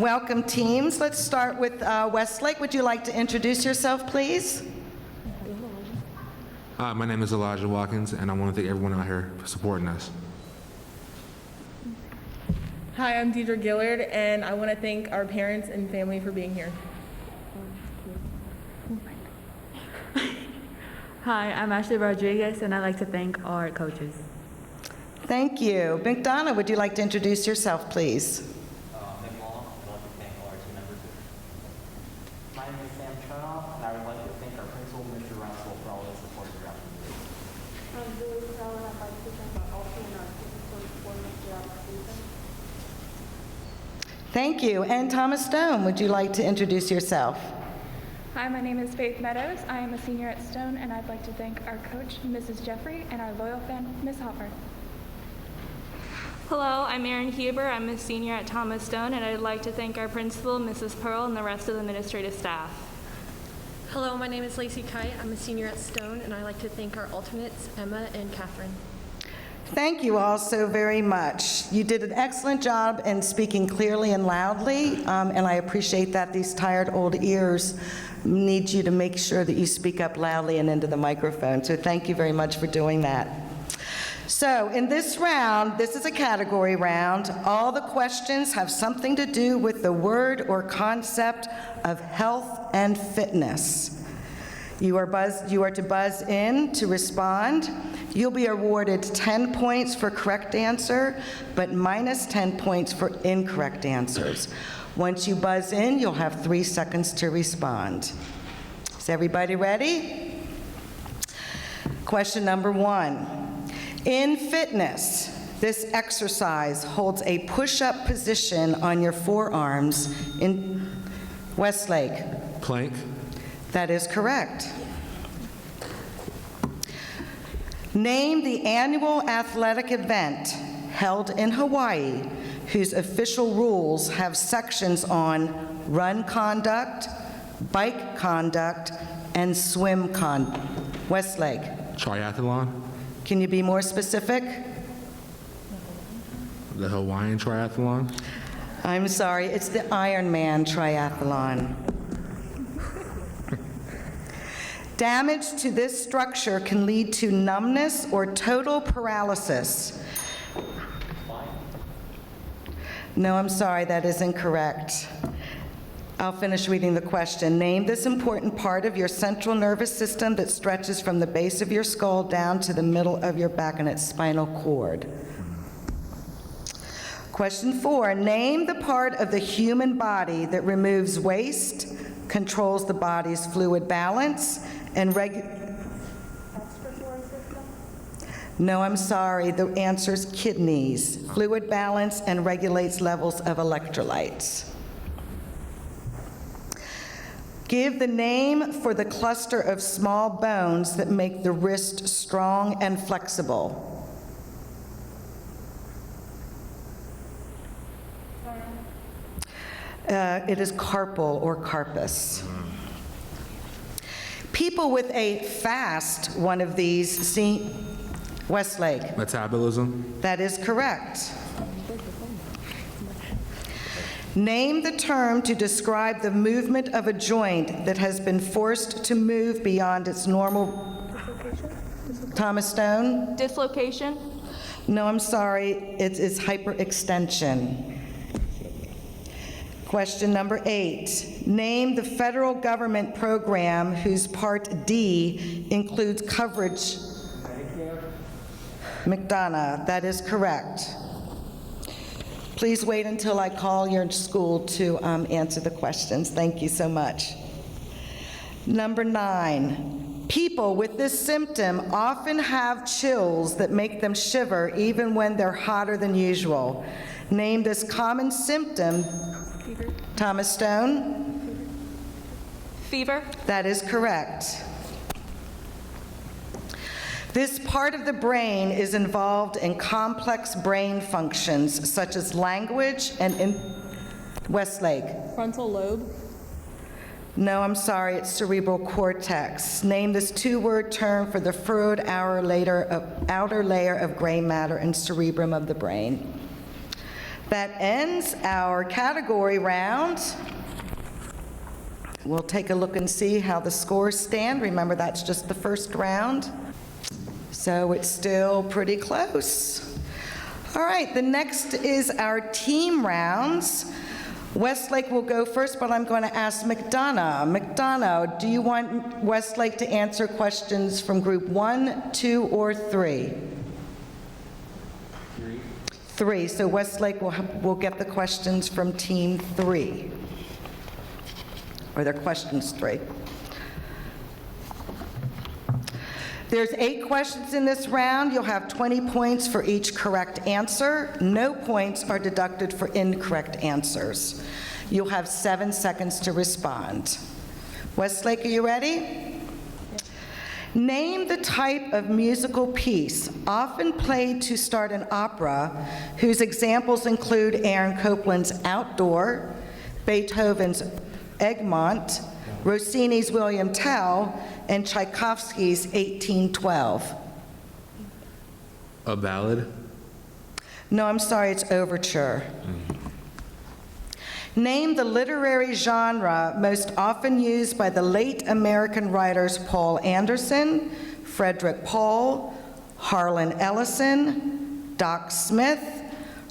Welcome, teams. Let's start with Westlake. Would you like to introduce yourself, please? Hi, my name is Elijah Watkins, and I want to thank everyone out here for supporting us. Hi, I'm Deidre Gillard, and I want to thank our parents and family for being here. Hi, I'm Ashley Rodriguez, and I'd like to thank our coaches. Thank you. McDonough, would you like to introduce yourself, please? I'd like to thank all our team members. My name is Sam Chernoff, and I would like to thank our principal, Mr. Russell, for all his support throughout the year. I'm Julie Crow, and I'd like to thank our also and our students for supporting us throughout the season. Thank you. And Thomas Stone, would you like to introduce yourself? Hi, my name is Faith Meadows. I am a senior at Stone, and I'd like to thank our coach, Mrs. Jeffrey, and our loyal fan, Ms. Hopper. Hello, I'm Erin Huber. I'm a senior at Thomas Stone, and I'd like to thank our principal, Mrs. Pearl, and the rest of the administrative staff. Hello, my name is Lacey Kite. I'm a senior at Stone, and I'd like to thank our alternates, Emma and Catherine. Thank you all so very much. You did an excellent job in speaking clearly and loudly, and I appreciate that. These tired old ears need you to make sure that you speak up loudly and into the microphone. So thank you very much for doing that. So in this round, this is a category round. All the questions have something to do with the word or concept of health and fitness. You are to buzz in to respond. You'll be awarded 10 points for correct answer, but minus 10 points for incorrect answers. Once you buzz in, you'll have 3 seconds to respond. Is everybody ready? Question number 1. In fitness, this exercise holds a push-up position on your forearms in Westlake. Plank. That is correct. Name the annual athletic event held in Hawaii whose official rules have sections on run conduct, bike conduct, and swim conduct. Westlake. Triathlon. Can you be more specific? The Hawaiian triathlon. I'm sorry, it's the Ironman triathlon. Damage to this structure can lead to numbness or total paralysis. No, I'm sorry, that is incorrect. I'll finish reading the question. Name this important part of your central nervous system that stretches from the base of your skull down to the middle of your back and its spinal cord. Question 4, name the part of the human body that removes waste, controls the body's fluid balance, and Respiratory system. No, I'm sorry, the answer is kidneys, fluid balance, and regulates levels of electrolytes. Give the name for the cluster of small bones that make the wrist strong and flexible. It is carpal or carpus. People with a fast one of these see Westlake. Metabolism. That is correct. Name the term to describe the movement of a joint that has been forced to move beyond its normal. Thomas Stone? Dislocation. No, I'm sorry, it is hyperextension. Question number 8. Name the federal government program whose Part D includes coverage. McDonough, that is correct. Please wait until I call your school to answer the questions. Thank you so much. Number 9. People with this symptom often have chills that make them shiver even when they're hotter than usual. Name this common symptom. Fever. Thomas Stone? Fever. That is correct. This part of the brain is involved in complex brain functions such as language and Westlake. Frontal lobe. No, I'm sorry, it's cerebral cortex. Name this 2-word term for the furrowed outer layer of gray matter and cerebrum of the brain. That ends our category round. We'll take a look and see how the scores stand. Remember, that's just the first round. So it's still pretty close. All right, the next is our team rounds. Westlake will go first, but I'm going to ask McDonough. McDonough, do you want Westlake to answer questions from group 1, 2, or 3? 3. So Westlake will get the questions from team 3. Or their questions 3. There's 8 questions in this round. You'll have 20 points for each correct answer. No points are deducted for incorrect answers. You'll have 7 seconds to respond. Westlake, are you ready? Name the type of musical piece often played to start an opera whose examples include Aaron Copland's Outdoor, Beethoven's Egmont, Rossini's William Tell, and Tchaikovsky's 1812. A ballad? No, I'm sorry, it's overture. Name the literary genre most often used by the late American writers Paul Anderson, Frederick Pohl, Harlan Ellison, Doc Smith,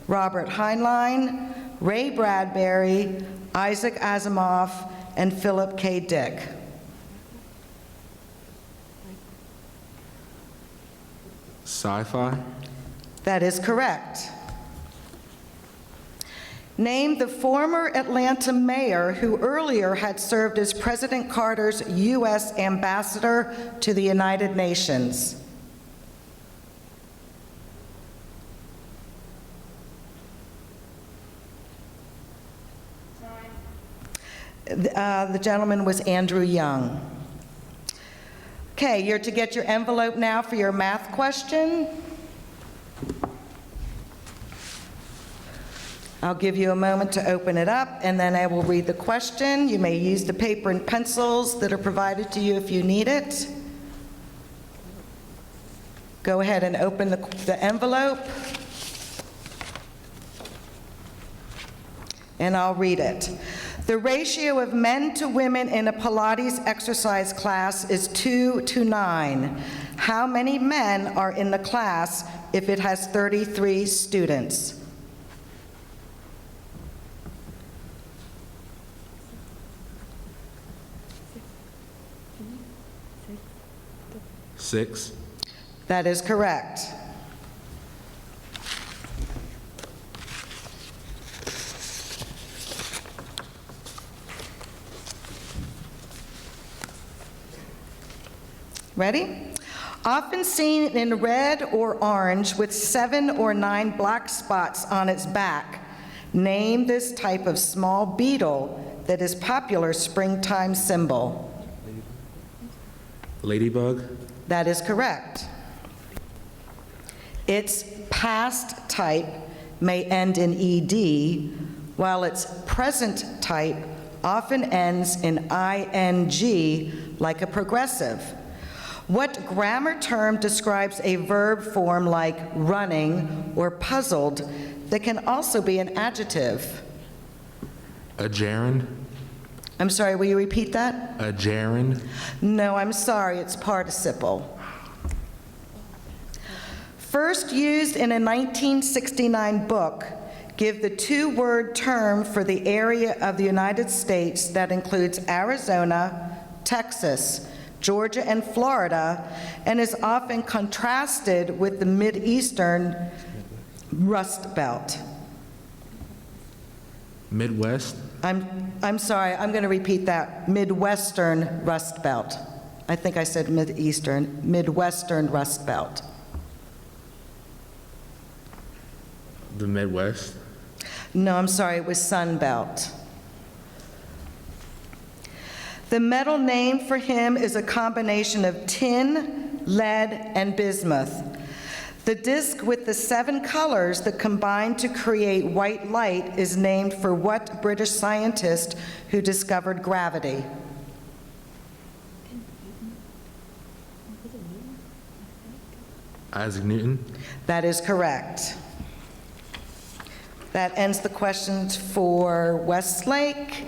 Robert Heinlein, Ray Bradbury, Isaac Asimov, and Philip K. Dick. Sci-fi? That is correct. Name the former Atlanta mayor who earlier had served as President Carter's U.S. ambassador to the United Nations. The gentleman was Andrew Young. Okay, you're to get your envelope now for your math question. I'll give you a moment to open it up, and then I will read the question. You may use the paper and pencils that are provided to you if you need it. Go ahead and open the envelope, and I'll read it. The ratio of men to women in a Pilates exercise class is 2 to 9. How many men are in the class if it has 33 students? Six. That is correct. Ready? Often seen in red or orange with 7 or 9 black spots on its back. Name this type of small beetle that is popular springtime symbol. Ladybug? That is correct. Its past type may end in ED, while its present type often ends in ING, like a progressive. What grammar term describes a verb form like running or puzzled that can also be an adjective? A gerund? I'm sorry, will you repeat that? A gerund? No, I'm sorry, it's participle. First used in a 1969 book, give the 2-word term for the area of the United States that includes Arizona, Texas, Georgia, and Florida, and is often contrasted with the Mideastern Rust Belt. Midwest? I'm sorry, I'm going to repeat that. Midwestern Rust Belt. I think I said Mideastern. Midwestern Rust Belt. The Midwest? No, I'm sorry, it was Sun Belt. The metal name for him is a combination of tin, lead, and bismuth. The disc with the 7 colors that combine to create white light is named for what British scientist who discovered gravity? Isaac Newton? That is correct. That ends the questions for Westlake.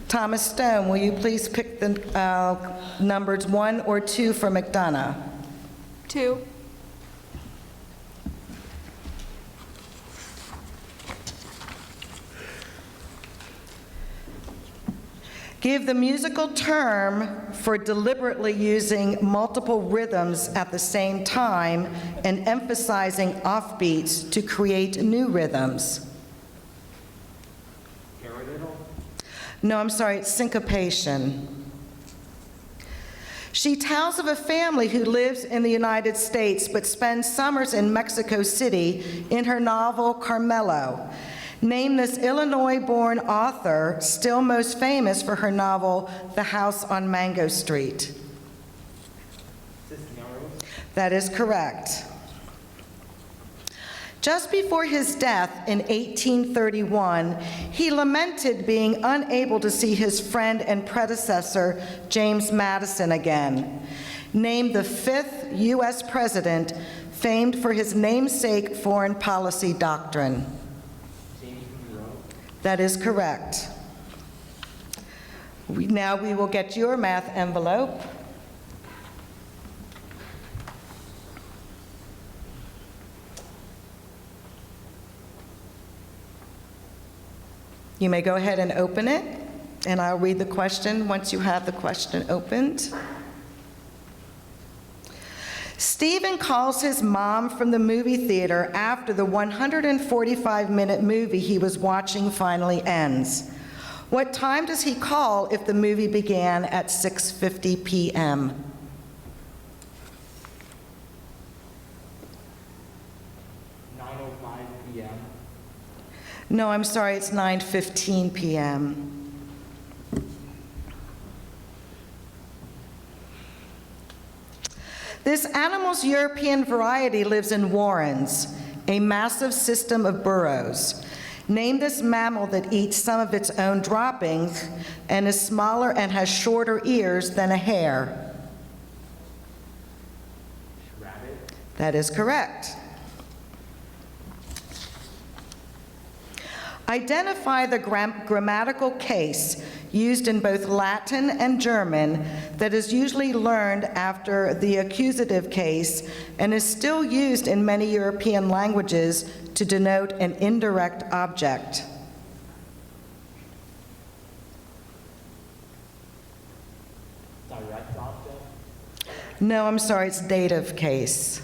Thomas Stone, will you please pick the numbers 1 or 2 for McDonough? 2. Give the musical term for deliberately using multiple rhythms at the same time and emphasizing offbeats to create new rhythms. Paradiddle? No, I'm sorry, it's syncopation. She tells of a family who lives in the United States but spends summers in Mexico City in her novel Carmelo. Name this Illinois-born author, still most famous for her novel The House on Mango Street. That is correct. Just before his death in 1831, he lamented being unable to see his friend and predecessor, James Madison, again. Named the 5th U.S. president, famed for his namesake foreign policy doctrine. James Monroe? That is correct. Now we will get your math envelope. You may go ahead and open it, and I'll read the question once you have the question opened. Stephen calls his mom from the movie theater after the 145-minute movie he was watching finally ends. What time does he call if the movie began at 6:50 p.m.? 9:05 p.m. No, I'm sorry, it's 9:15 p.m. This animal's European variety lives in warrens, a massive system of burrows. Name this mammal that eats some of its own droppings and is smaller and has shorter ears than a hare. Rabbit? That is correct. Identify the grammatical case used in both Latin and German that is usually learned after the accusative case and is still used in many European languages to denote an indirect object. Direct object? No, I'm sorry, it's dative case.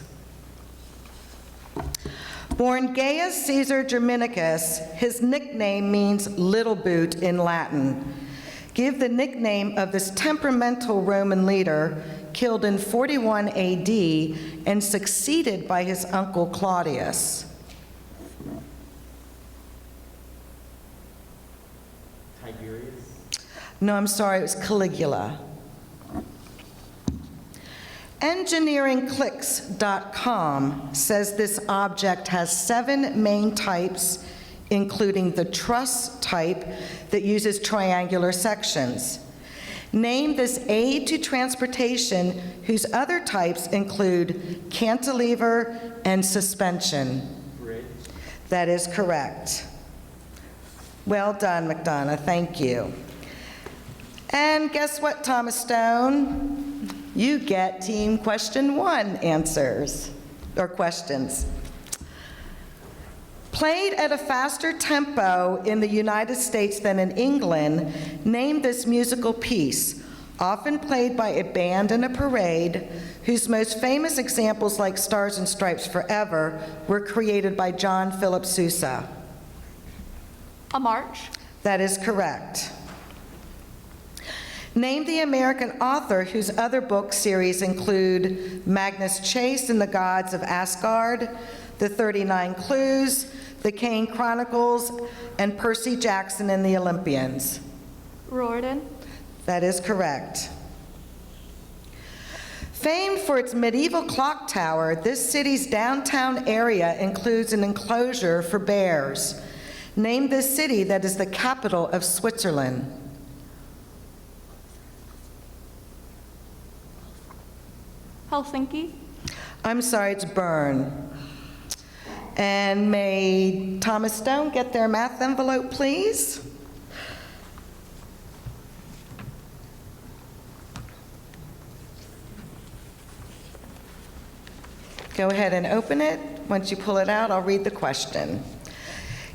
Born Gaius Caesar Germanicus, his nickname means little boot in Latin. Give the nickname of this temperamental Roman leader killed in 41 AD and succeeded by his uncle Claudius. Tiberius? No, I'm sorry, it was Caligula. EngineeringClicks.com says this object has 7 main types, including the truss type that uses triangular sections. Name this aid to transportation whose other types include cantilever and suspension. Bridge? That is correct. Well done, McDonough, thank you. And guess what, Thomas Stone? You get team question 1 answers, or questions. Played at a faster tempo in the United States than in England, name this musical piece, often played by a band in a parade, whose most famous examples like Stars and Stripes Forever were created by John Philip Sousa. A march. That is correct. Name the American author whose other book series include Magnus Chase and the Gods of Asgard, The 39 Clues, The Kane Chronicles, and Percy Jackson and the Olympians. Riordan. That is correct. Famed for its medieval clock tower, this city's downtown area includes an enclosure for bears. Name this city that is the capital of Switzerland. Helsinki. I'm sorry, it's Bern. And may Thomas Stone get their math envelope, please? Go ahead and open it. Once you pull it out, I'll read the question.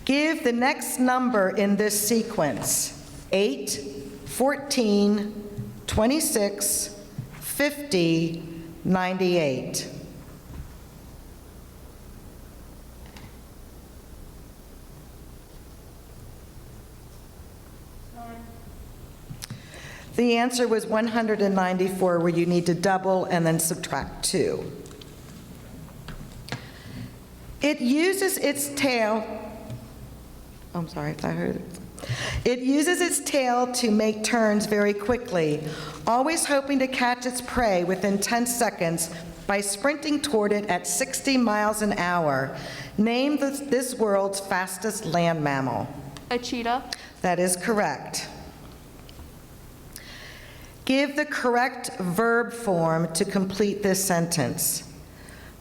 Give the next number in this sequence: 8, 14, 26, 50, 98. The answer was 194, where you need to double and then subtract 2. It uses its tail, I'm sorry if I heard it. It uses its tail to make turns very quickly, always hoping to catch its prey within 10 seconds by sprinting toward it at 60 miles an hour. Name this world's fastest land mammal. A cheetah. That is correct. Give the correct verb form to complete this sentence.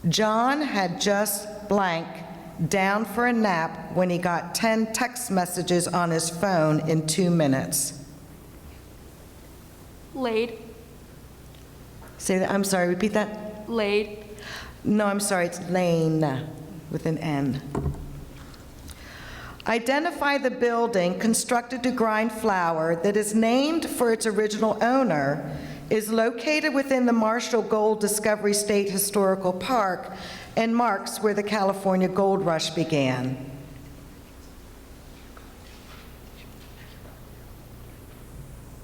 John had just blank down for a nap when he got 10 text messages on his phone in 2 minutes. Laid. Say that, I'm sorry, repeat that. Laid. No, I'm sorry, it's Lane with an N. Identify the building constructed to grind flour that is named for its original owner, is located within the Marshall Gold Discovery State Historical Park, and marks where the California Gold Rush began.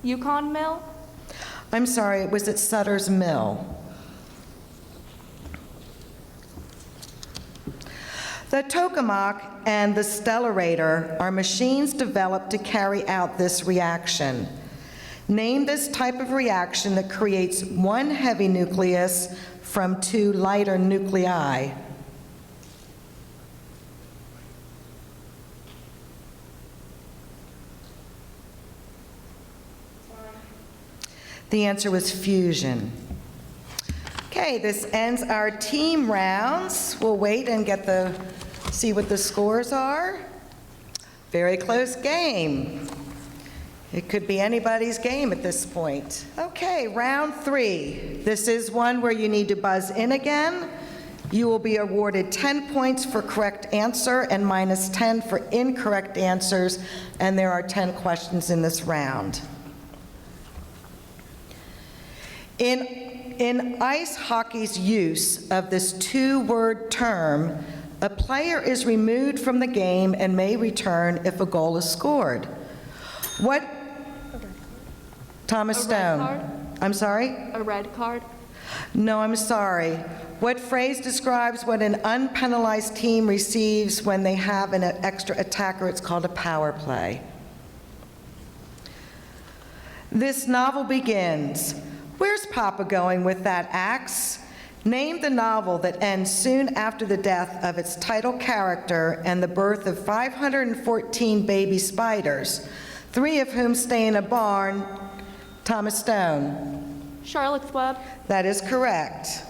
Yukon Mill. I'm sorry, it was at Sutter's Mill. The tokamak and the stellarator are machines developed to carry out this reaction. Name this type of reaction that creates one heavy nucleus from 2 lighter nuclei. The answer was fusion. Okay, this ends our team rounds. We'll wait and see what the scores are. Very close game. It could be anybody's game at this point. Okay, round 3. This is one where you need to buzz in again. You will be awarded 10 points for correct answer and minus 10 for incorrect answers, and there are 10 questions in this round. In ice hockey's use of this 2-word term, a player is removed from the game and may return if a goal is scored. What? Thomas Stone. Red card? I'm sorry? A red card. No, I'm sorry. What phrase describes what an unpenalized team receives when they have an extra attacker? It's called a power play. This novel begins. Where's Papa going with that axe? Name the novel that ends soon after the death of its title character and the birth of 514 baby spiders, 3 of whom stay in a barn. Thomas Stone. Charlotte's Web. That is correct.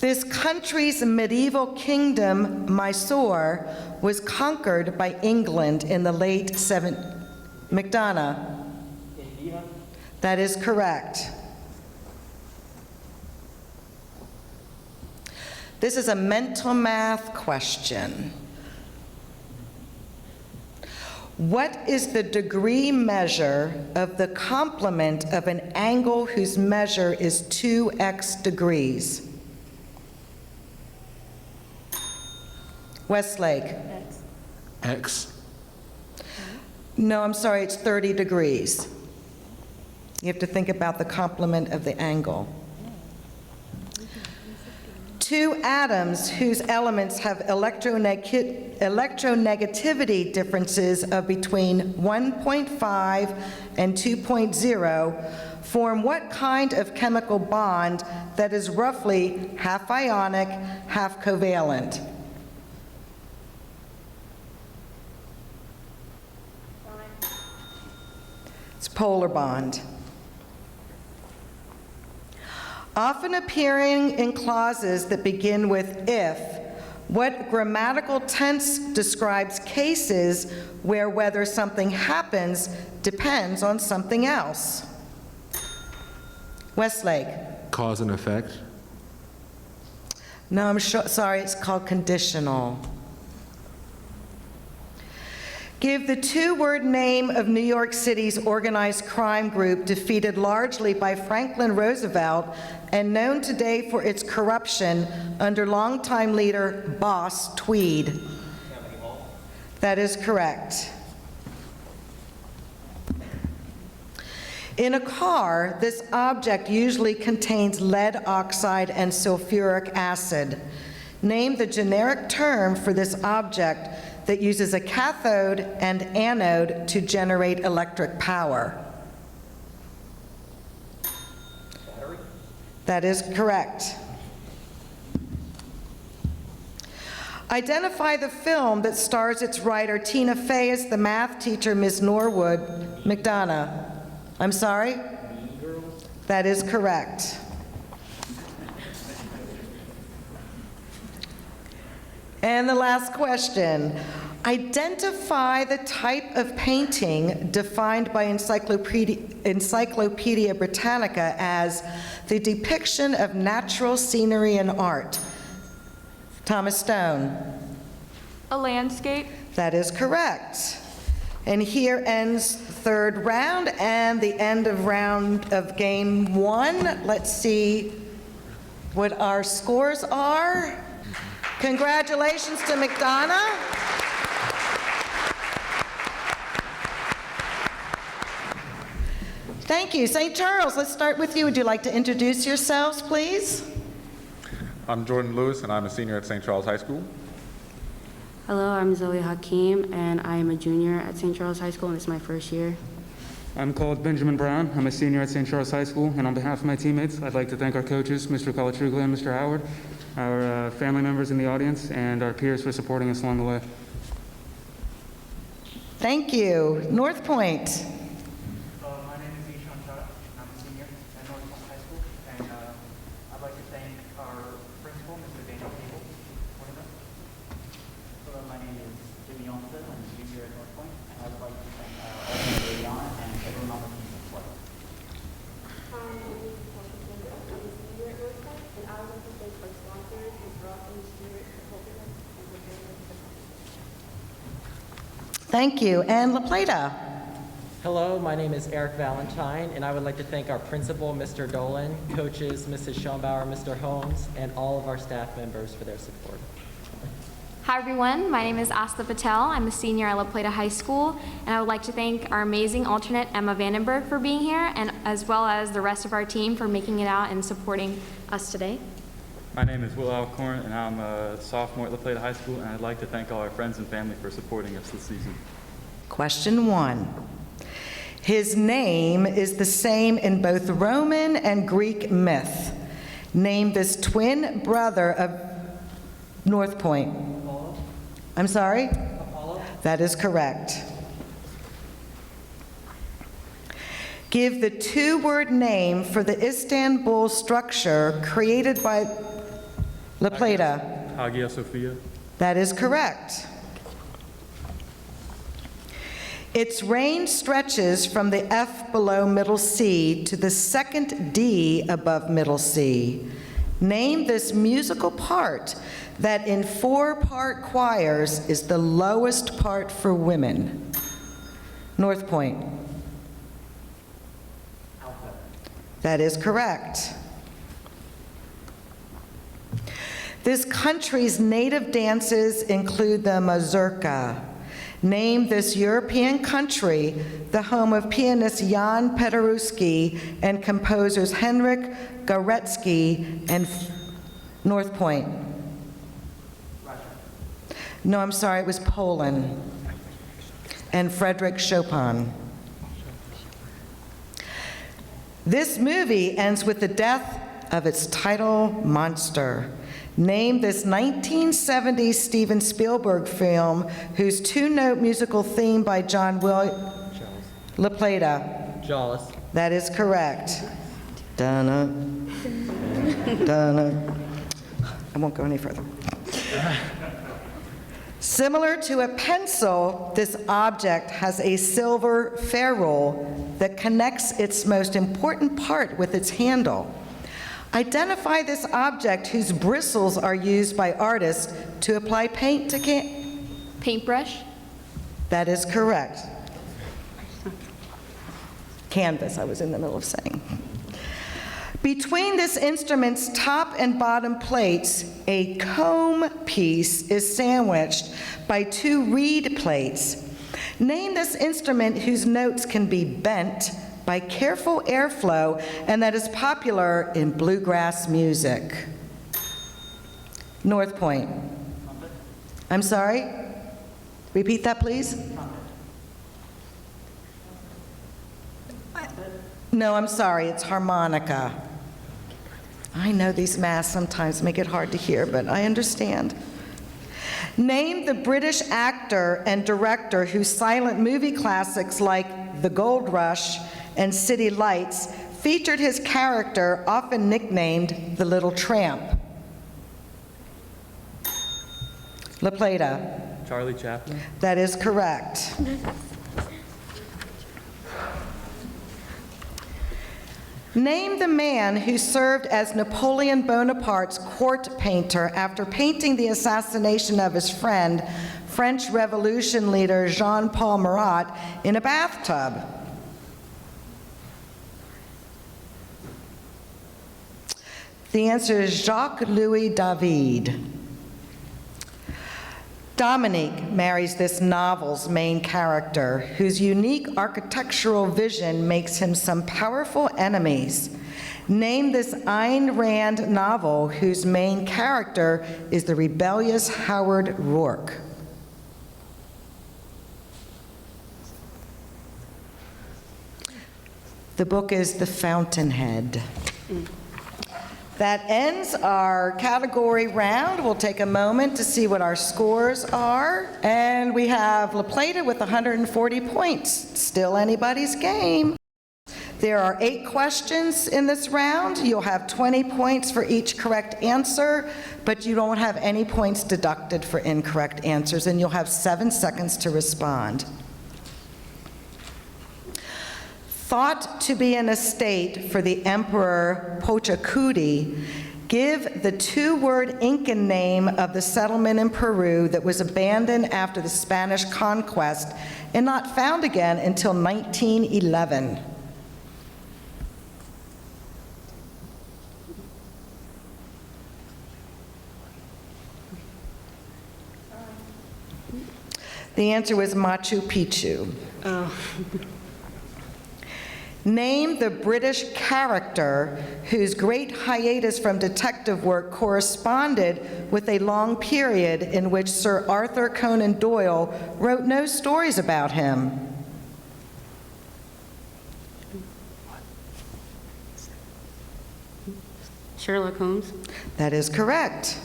This country's medieval kingdom, Mysore, was conquered by England in the late McDonough. India. That is correct. This is a mental math question. What is the degree measure of the complement of an angle whose measure is 2x degrees? Westlake. X. No, I'm sorry, it's 30 degrees. You have to think about the complement of the angle. 2 atoms whose elements have electronegativity differences of between 1.5 and 2.0 form what kind of chemical bond that is roughly half ionic, half covalent? It's polar bond. Often appearing in clauses that begin with if, what grammatical tense describes cases where whether something happens depends on something else? Westlake. Cause and effect. No, sorry, it's called conditional. Give the two-word name of New York City's organized crime group defeated largely by Franklin Roosevelt and known today for its corruption under longtime leader Boss Tweed. That is correct. In a car, this object usually contains lead oxide and sulfuric acid. Name the generic term for this object that uses a cathode and anode to generate electric power. Battery? That is correct. Identify the film that stars its writer Tina Fey as the math teacher, Ms. Norwood McDonough. I'm sorry? Mean Girls? That is correct. And the last question. Identify the type of painting defined by Encyclopedia Britannica as the depiction of natural scenery and art. Thomas Stone. A landscape. That is correct. And here ends the third round and the end of round of game one. Let's see what our scores are. Congratulations to McDonough. Thank you. St. Charles, let's start with you. Would you like to introduce yourselves, please? I'm Jordan Lewis, and I'm a senior at St. Charles High School. Hello, I'm Zoe Hakeem, and I am a junior at St. Charles High School, and it's my first year. I'm called Benjamin Brown. I'm a senior at St. Charles High School, and on behalf of my teammates, I'd like to thank our coaches, Mr. Colatruglia and Mr. Howard, our family members in the audience, and our peers for supporting us along the way. Thank you. North Point. My name is Ishan Chara. I'm a senior at North Point High School, and I'd like to thank our principal, Mr. Daniel Cable, for us. Hello, my name is Jimmy Olmsted. I'm a junior at North Point, and I'd like to thank Alvin Leon and everyone on the team as well. Hi, my name is Portia Kinder. I'm a senior at North Point, and I would like to thank our sponsors, Ms. Ross and Ms. Stewart, for helping us and preparing us for the competition. Thank you. And La Plata. Hello, my name is Eric Valentine, and I would like to thank our principal, Mr. Dolan, coaches, Mrs. Schoenbauer, Mr. Holmes, and all of our staff members for their support. Hi everyone, my name is Asta Patel. I'm a senior at La Plata High School, and I would like to thank our amazing alternate Emma Vandenberg for being here, and as well as the rest of our team for making it out and supporting us today. My name is Will Alcorn, and I'm a sophomore at La Plata High School, and I'd like to thank all our friends and family for supporting us this season. Question 1. His name is the same in both Roman and Greek myth. Name this twin brother of North Point. Apollo? I'm sorry? Apollo? That is correct. Give the two-word name for the Istanbul structure created by La Plata. Hagia Sophia. That is correct. Its range stretches from the F below middle C to the second D above middle C. Name this musical part that in 4-part choirs is the lowest part for women. North Point. Alto. That is correct. This country's native dances include the mazurka. Name this European country, the home of pianist Jan Paderewski and composers Henryk Górecki and North Point. Russia. No, I'm sorry, it was Poland. And Frédéric Chopin. This movie ends with the death of its title monster. Name this 1970s Steven Spielberg film whose two-note musical theme by John La Plata. Jaws. That is correct. Donna. Donna. I won't go any further. Similar to a pencil, this object has a silver ferrule that connects its most important part with its handle. Identify this object whose bristles are used by artists to apply paint to Paintbrush. That is correct. Canvas, I was in the middle of saying. Between this instrument's top and bottom plates, a comb piece is sandwiched by 2 reed plates. Name this instrument whose notes can be bent by careful airflow and that is popular in bluegrass music. North Point. I'm sorry? Repeat that, please. No, I'm sorry, it's harmonica. I know these masks sometimes make it hard to hear, but I understand. Name the British actor and director whose silent movie classics like The Gold Rush and City Lights featured his character, often nicknamed the Little Tramp. La Plata. Charlie Chaplin. That is correct. Name the man who served as Napoleon Bonaparte's court painter after painting the assassination of his friend, French Revolution leader Jean-Paul Marat, in a bathtub. The answer is Jacques-Louis David. Dominique marries this novel's main character, whose unique architectural vision makes him some powerful enemies. Name this Ayn Rand novel whose main character is the rebellious Howard Rourke. The book is The Fountainhead. That ends our category round. We'll take a moment to see what our scores are. And we have La Plata with 140 points. Still anybody's game. There are 8 questions in this round. You'll have 20 points for each correct answer, but you don't have any points deducted for incorrect answers, and you'll have 7 seconds to respond. Thought to be an estate for the Emperor Pochacuti, give the 2-word Incan name of the settlement in Peru that was abandoned after the Spanish conquest and not found again until 1911. The answer was Machu Picchu. Oh. Name the British character whose great hiatus from detective work corresponded with a long period in which Sir Arthur Conan Doyle wrote no stories about him. Sherlock Holmes. That is correct.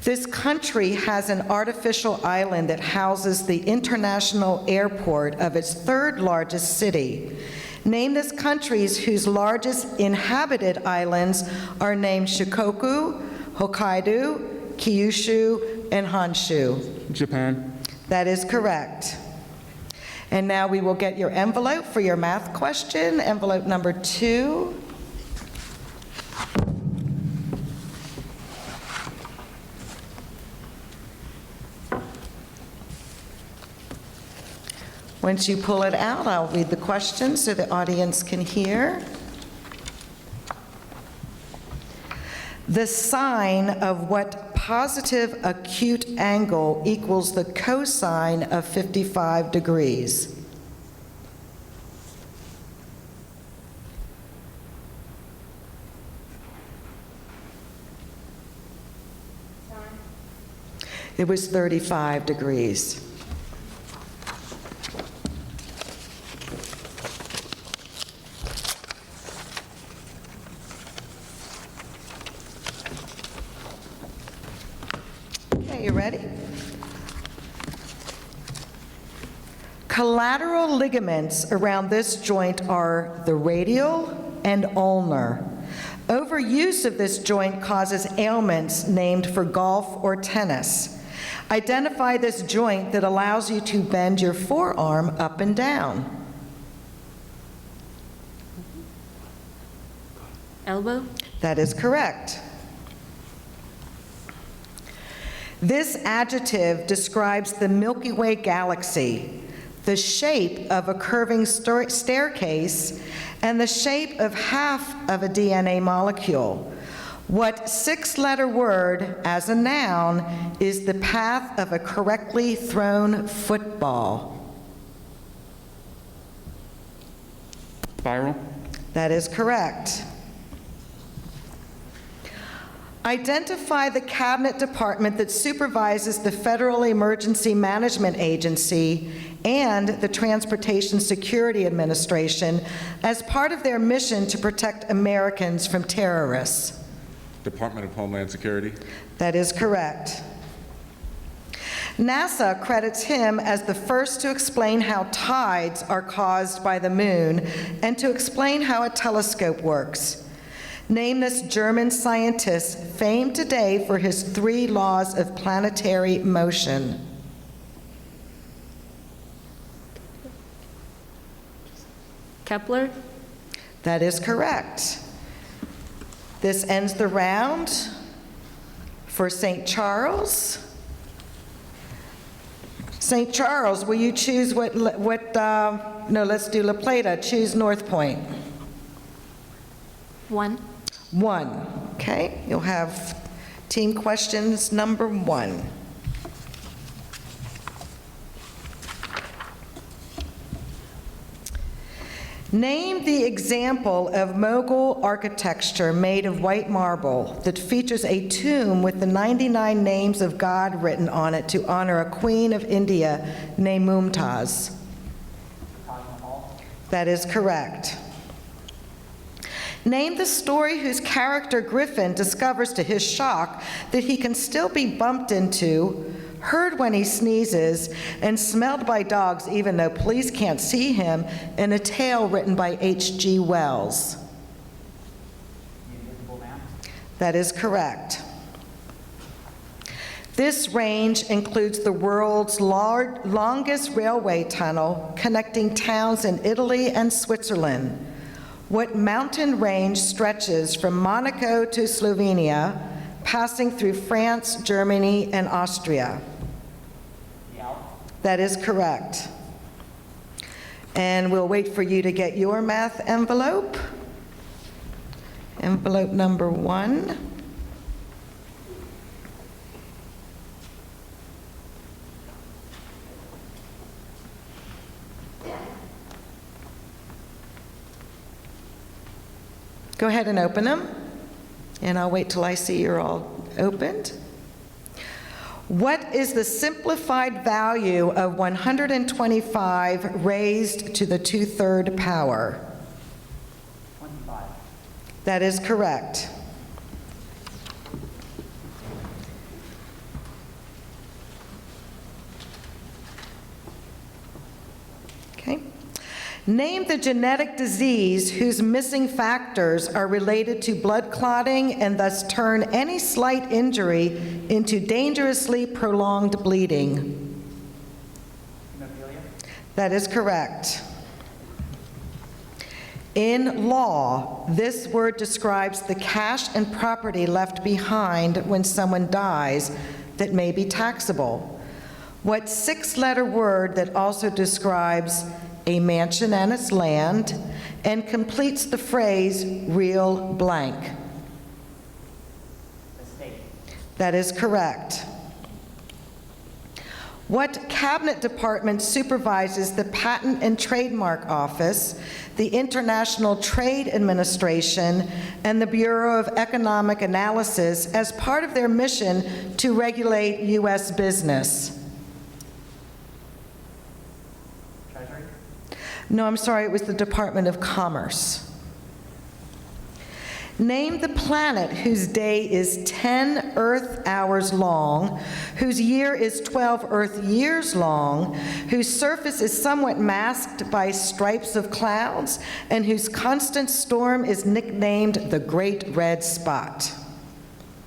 This country has an artificial island that houses the international airport of its 3rd largest city. Name this country's whose largest inhabited islands are named Shikoku, Hokkaido, Kyushu, and Honshu. Japan. That is correct. And now we will get your envelope for your math question, envelope number 2. Once you pull it out, I'll read the question so the audience can hear. The sine of what positive acute angle equals the cosine of 55 degrees? It was 35 degrees. Okay, you ready? Collateral ligaments around this joint are the radial and ulnar. Overuse of this joint causes ailments named for golf or tennis. Identify this joint that allows you to bend your forearm up and down. Elbow? That is correct. This adjective describes the Milky Way galaxy, the shape of a curving staircase, and the shape of half of a DNA molecule. What six-letter word, as a noun, is the path of a correctly thrown football? Spiral? That is correct. Identify the cabinet department that supervises the Federal Emergency Management Agency and the Transportation Security Administration as part of their mission to protect Americans from terrorists. Department of Homeland Security. That is correct. NASA credits him as the first to explain how tides are caused by the moon and to explain how a telescope works. Name this German scientist famed today for his 3 laws of planetary motion. Kepler? That is correct. This ends the round for St. Charles. St. Charles, will you choose no, let's do La Plata. Choose North Point. 1. 1. Okay, you'll have team questions number 1. Name the example of Mughal architecture made of white marble that features a tomb with the 99 names of God written on it to honor a queen of India named Mumtaz. That is correct. Name the story whose character Griffin discovers to his shock that he can still be bumped into, heard when he sneezes, and smelled by dogs even though police can't see him, in a tale written by H.G. Wells. The Invisible Man. That is correct. This range includes the world's longest railway tunnel connecting towns in Italy and Switzerland. What mountain range stretches from Monaco to Slovenia, passing through France, Germany, and Austria? The Alps. That is correct. And we'll wait for you to get your math envelope. Envelope number 1. Go ahead and open them, and I'll wait till I see you're all opened. What is the simplified value of 125 raised to the 2/3 power? 25. That is correct. Okay. Name the genetic disease whose missing factors are related to blood clotting and thus turn any slight injury into dangerously prolonged bleeding. Hemophilia. That is correct. In law, this word describes the cash and property left behind when someone dies that may be taxable. What 6-letter word that also describes a mansion and its land and completes the phrase real blank? Estate. That is correct. What cabinet department supervises the Patent and Trademark Office, the International Trade Administration, and the Bureau of Economic Analysis as part of their mission to regulate U.S. business? No, I'm sorry, it was the Department of Commerce. Name the planet whose day is 10 Earth hours long, whose year is 12 Earth years long, whose surface is somewhat masked by stripes of clouds, and whose constant storm is nicknamed the Great Red Spot.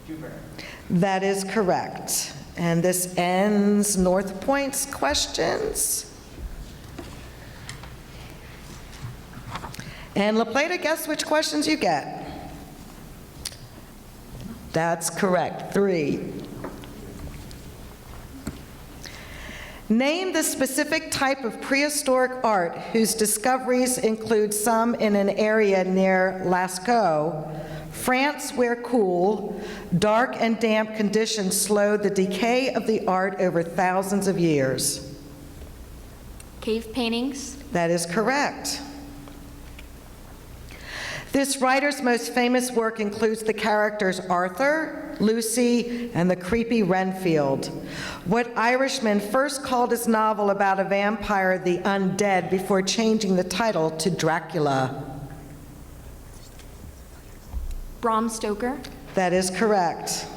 Jupiter. That is correct. And this ends North Point's questions. And La Plata, guess which questions you get? That's correct, 3. Name the specific type of prehistoric art whose discoveries include some in an area near Lascaux, France, where cool, dark and damp conditions slowed the decay of the art over thousands of years. Cave paintings. That is correct. This writer's most famous work includes the characters Arthur, Lucy, and the creepy Renfield. What Irishman first called his novel about a vampire The Undead before changing the title to Dracula? Bram Stoker. That is correct.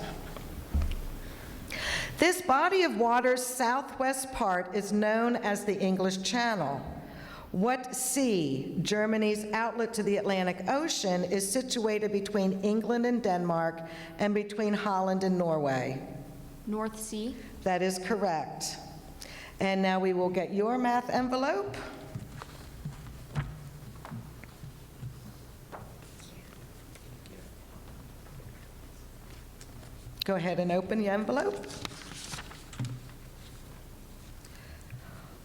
This body of water's southwest part is known as the English Channel. What sea, Germany's outlet to the Atlantic Ocean, is situated between England and Denmark and between Holland and Norway? North Sea. That is correct. And now we will get your math envelope. Go ahead and open the envelope.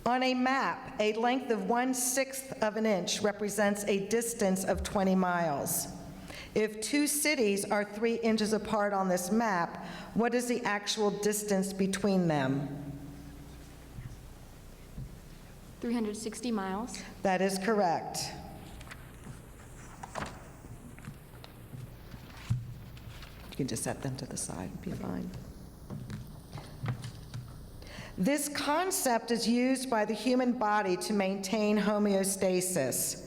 On a map, a length of 1/6 of an inch represents a distance of 20 miles. If two cities are 3 inches apart on this map, what is the actual distance between them? 360 miles. That is correct. You can just set them to the side and be fine. This concept is used by the human body to maintain homeostasis.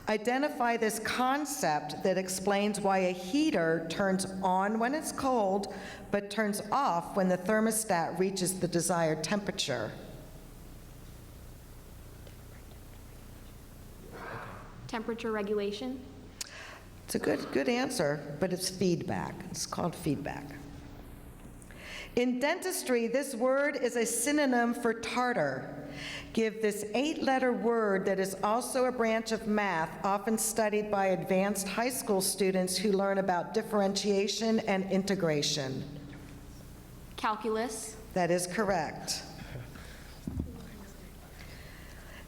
Identify this concept that explains why a heater turns on when it's cold, but turns off when the thermostat reaches the desired temperature. Temperature regulation. It's a good answer, but it's feedback. It's called feedback. In dentistry, this word is a synonym for tartar. Give this 8-letter word that is also a branch of math, often studied by advanced high school students who learn about differentiation and integration. Calculus. That is correct.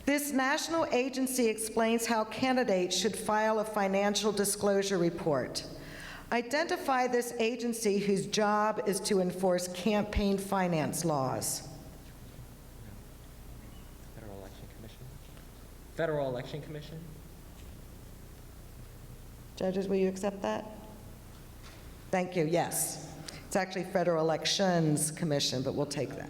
This national agency explains how candidates should file a financial disclosure report. Identify this agency whose job is to enforce campaign finance laws. Federal Election Commission. Federal Election Commission. Judges, will you accept that? Thank you, yes. It's actually Federal Elections Commission, but we'll take that.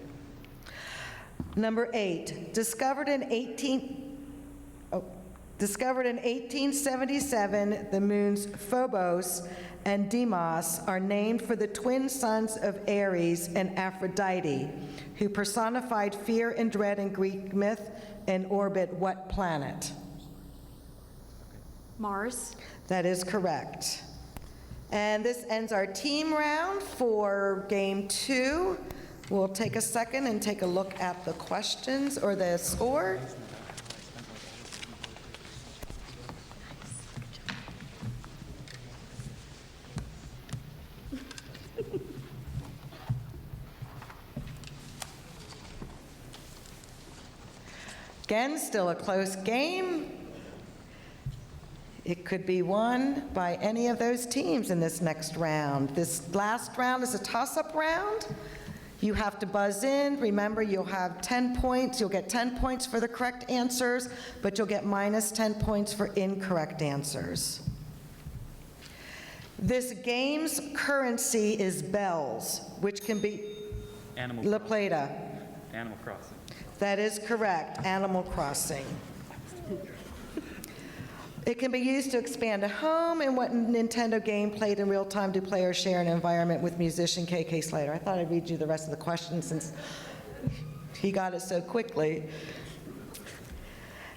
Number 8, discovered in 1877, the moons Phobos and Deimos are named for the twin sons of Ares and Aphrodite, who personified fear and dread in Greek myth and orbit what planet? Mars. That is correct. And this ends our team round for game 2. We'll take a second and take a look at the questions or the score. Again, still a close game. It could be won by any of those teams in this next round. This last round is a toss-up round. You have to buzz in. Remember, you'll have 10 points. You'll get 10 points for the correct answers, but you'll get minus 10 points for incorrect answers. This game's currency is bells, which can be La Plata. Animal Crossing. That is correct, Animal Crossing. It can be used to expand a home, and what Nintendo game played in real time do players share an environment with musician KK Slater? I thought I'd read you the rest of the question since he got it so quickly.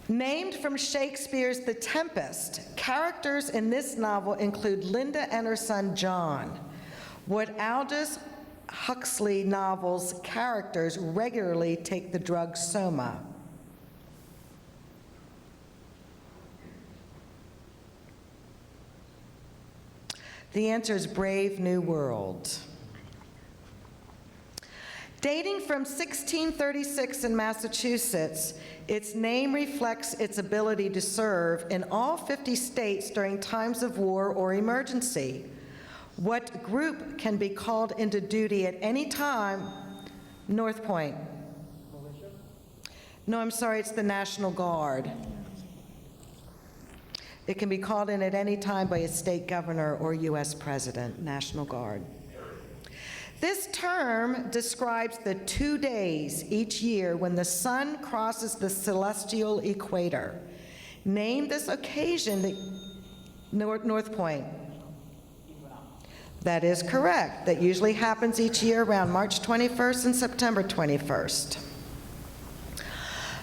Named from Shakespeare's The Tempest, characters in this novel include Linda and her son John. What Aldous Huxley novel's characters regularly take the drug soma? The answer is Brave New World. Dating from 1636 in Massachusetts, its name reflects its ability to serve in all 50 states during times of war or emergency. What group can be called into duty at any time? North Point. Militia? No, I'm sorry, it's the National Guard. It can be called in at any time by a state governor or U.S. president, National Guard. This term describes the 2 days each year when the sun crosses the celestial equator. Name this occasion that North Point. That is correct. That usually happens each year around March 21st and September 21st.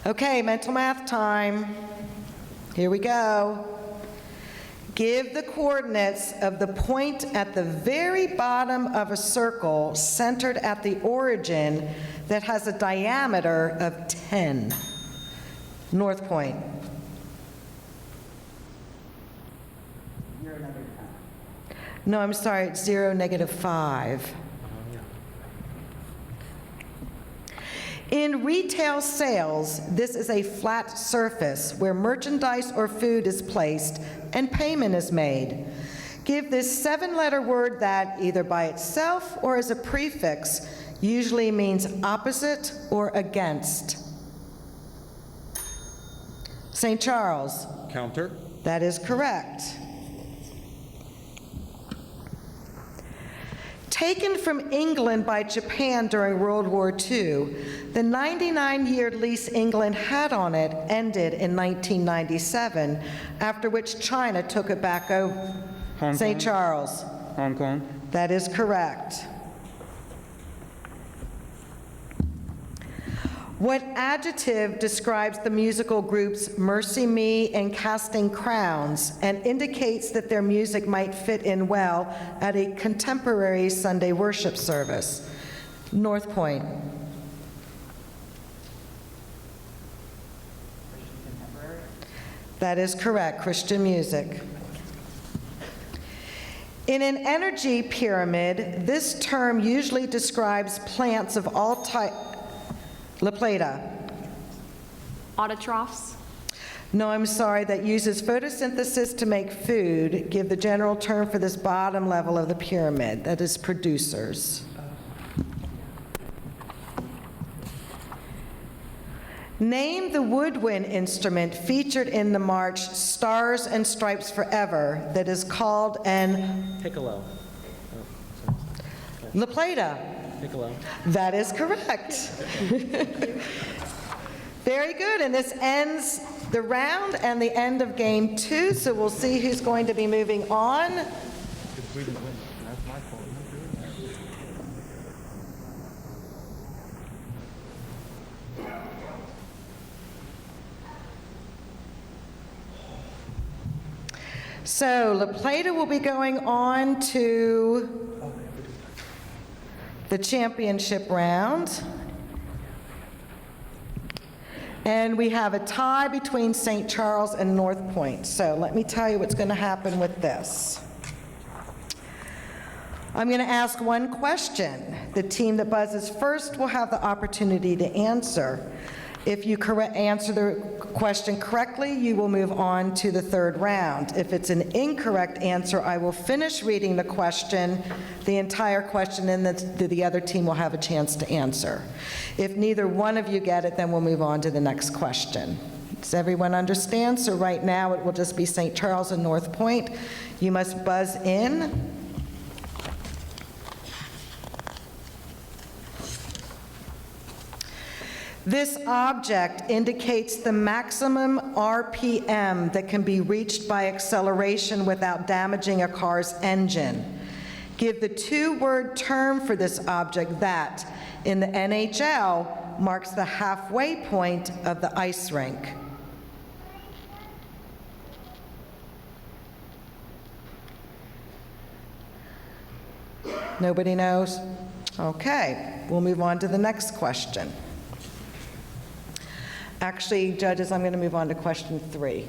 Okay, mental math time. Here we go. Give the coordinates of the point at the very bottom of a circle centered at the origin that has a diameter of 10. North Point. 0, -10. No, I'm sorry, it's 0, -5. In retail sales, this is a flat surface where merchandise or food is placed and payment is made. Give this 7-letter word that, either by itself or as a prefix, usually means opposite or against. St. Charles. Counter. That is correct. Taken from England by Japan during World War II, the 99-year lease England had on it ended in 1997, after which China took it back over. St. Charles. Hong Kong. That is correct. What adjective describes the musical groups Mercy Me and Casting Crowns and indicates that their music might fit in well at a contemporary Sunday worship service? North Point. Contemporary? That is correct, Christian music. In an energy pyramid, this term usually describes plants of all types. La Plata. Autotrophs. No, I'm sorry, that uses photosynthesis to make food. Give the general term for this bottom level of the pyramid. That is producers. Name the woodwind instrument featured in the march Stars and Stripes Forever that is called an Piccolo. La Plata. Piccolo. That is correct. Very good, and this ends the round and the end of game 2, so we'll see who's going to be moving on. So La Plata will be going on to the championship round. And we have a tie between St. Charles and North Point. So let me tell you what's going to happen with this. I'm going to ask one question. The team that buzzes first will have the opportunity to answer. If you answer the question correctly, you will move on to the third round. If it's an incorrect answer, I will finish reading the question, the entire question, and the other team will have a chance to answer. If neither one of you get it, then we'll move on to the next question. Does everyone understand? So right now it will just be St. Charles and North Point. You must buzz in. This object indicates the maximum RPM that can be reached by acceleration without damaging a car's engine. Give the two-word term for this object that, in the NHL, marks the halfway point of the ice rink. Nobody knows? Okay, we'll move on to the next question. Actually, judges, I'm going to move on to question 3.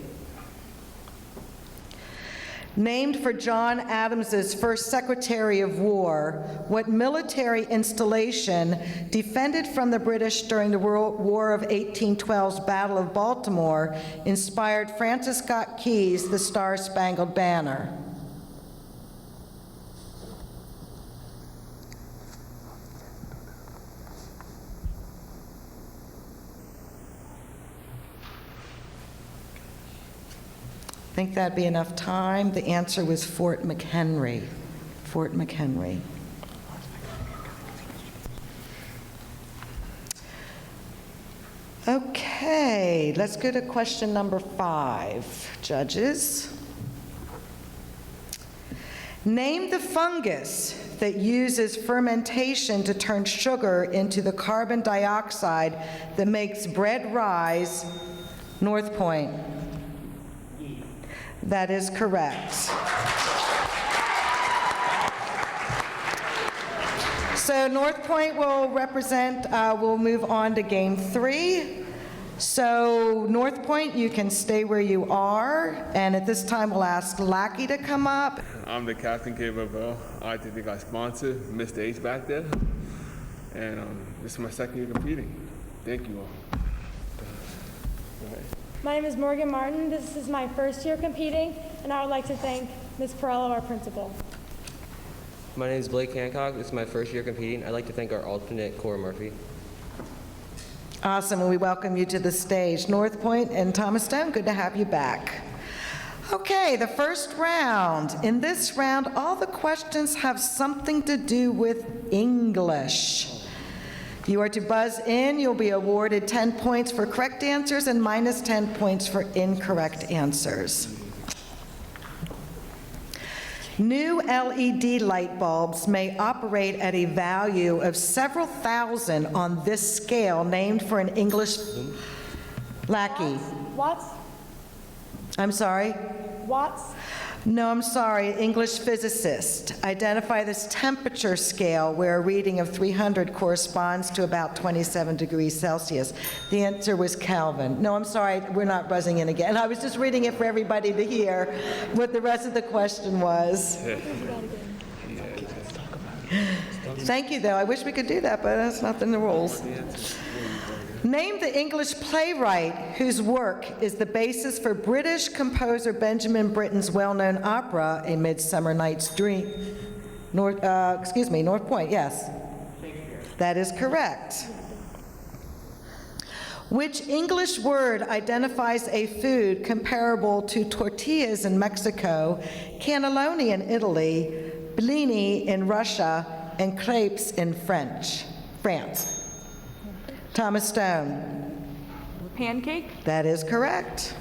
Named for John Adams's first Secretary of War, what military installation defended from the British during the War of 1812's Battle of Baltimore inspired Francis Scott Key's The Star-Spangled Banner? Think that'd be enough time? The answer was Fort McHenry. Fort McHenry. Okay, let's go to question number 5, judges. Name the fungus that uses fermentation to turn sugar into the carbon dioxide that makes bread rise. North Point. That is correct. So North Point will represent, we'll move on to game 3. So North Point, you can stay where you are, and at this time we'll ask Lackey to come up. I'm the captain, Gabriel. I think I sponsored Mr. H back there, and this is my second year competing. Thank you all. My name is Morgan Martin. This is my first year competing, and I would like to thank Ms. Perello, our principal. My name is Blake Hancock. This is my first year competing. I'd like to thank our alternate, Cora Murphy. Awesome, and we welcome you to the stage. North Point and Thomas Stone, good to have you back. Okay, the first round. In this round, all the questions have something to do with English. You are to buzz in. You'll be awarded 10 points for correct answers and minus 10 points for incorrect answers. New LED light bulbs may operate at a value of several thousand on this scale named for an English Lackey. Watts? I'm sorry? Watts? No, I'm sorry, English physicist. Identify this temperature scale where a reading of 300 corresponds to about 27 degrees Celsius. The answer was Kelvin. No, I'm sorry, we're not buzzing in again. I was just reading it for everybody to hear what the rest of the question was. Thank you, though. I wish we could do that, but that's not in the rules. Name the English playwright whose work is the basis for British composer Benjamin Britten's well-known opera, A Midsummer Night's Dream. North Point, yes. That is correct. Which English word identifies a food comparable to tortillas in Mexico, cannelloni in Italy, blini in Russia, and crepes in France? Thomas Stone. Pancake? That is correct.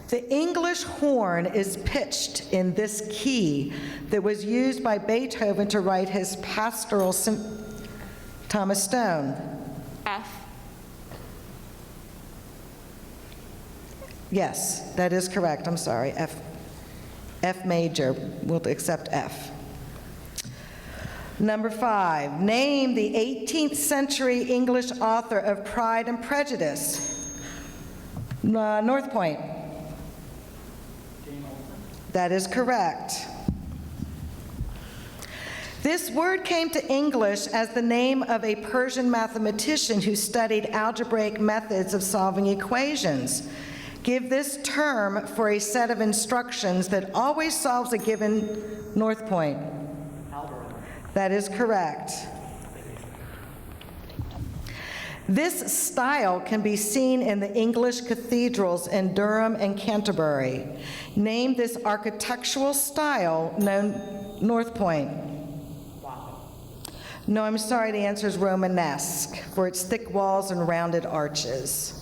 The English horn is pitched in this key that was used by Beethoven to write his pastoral Thomas Stone. F. Yes, that is correct. I'm sorry. F major. We'll accept F. Number 5, name the 18th century English author of Pride and Prejudice. North Point. That is correct. This word came to English as the name of a Persian mathematician who studied algebraic methods of solving equations. Give this term for a set of instructions that always solves a given North Point. That is correct. This style can be seen in the English cathedrals in Durham and Canterbury. Name this architectural style known North Point. No, I'm sorry, the answer is Romanesque, for its thick walls and rounded arches.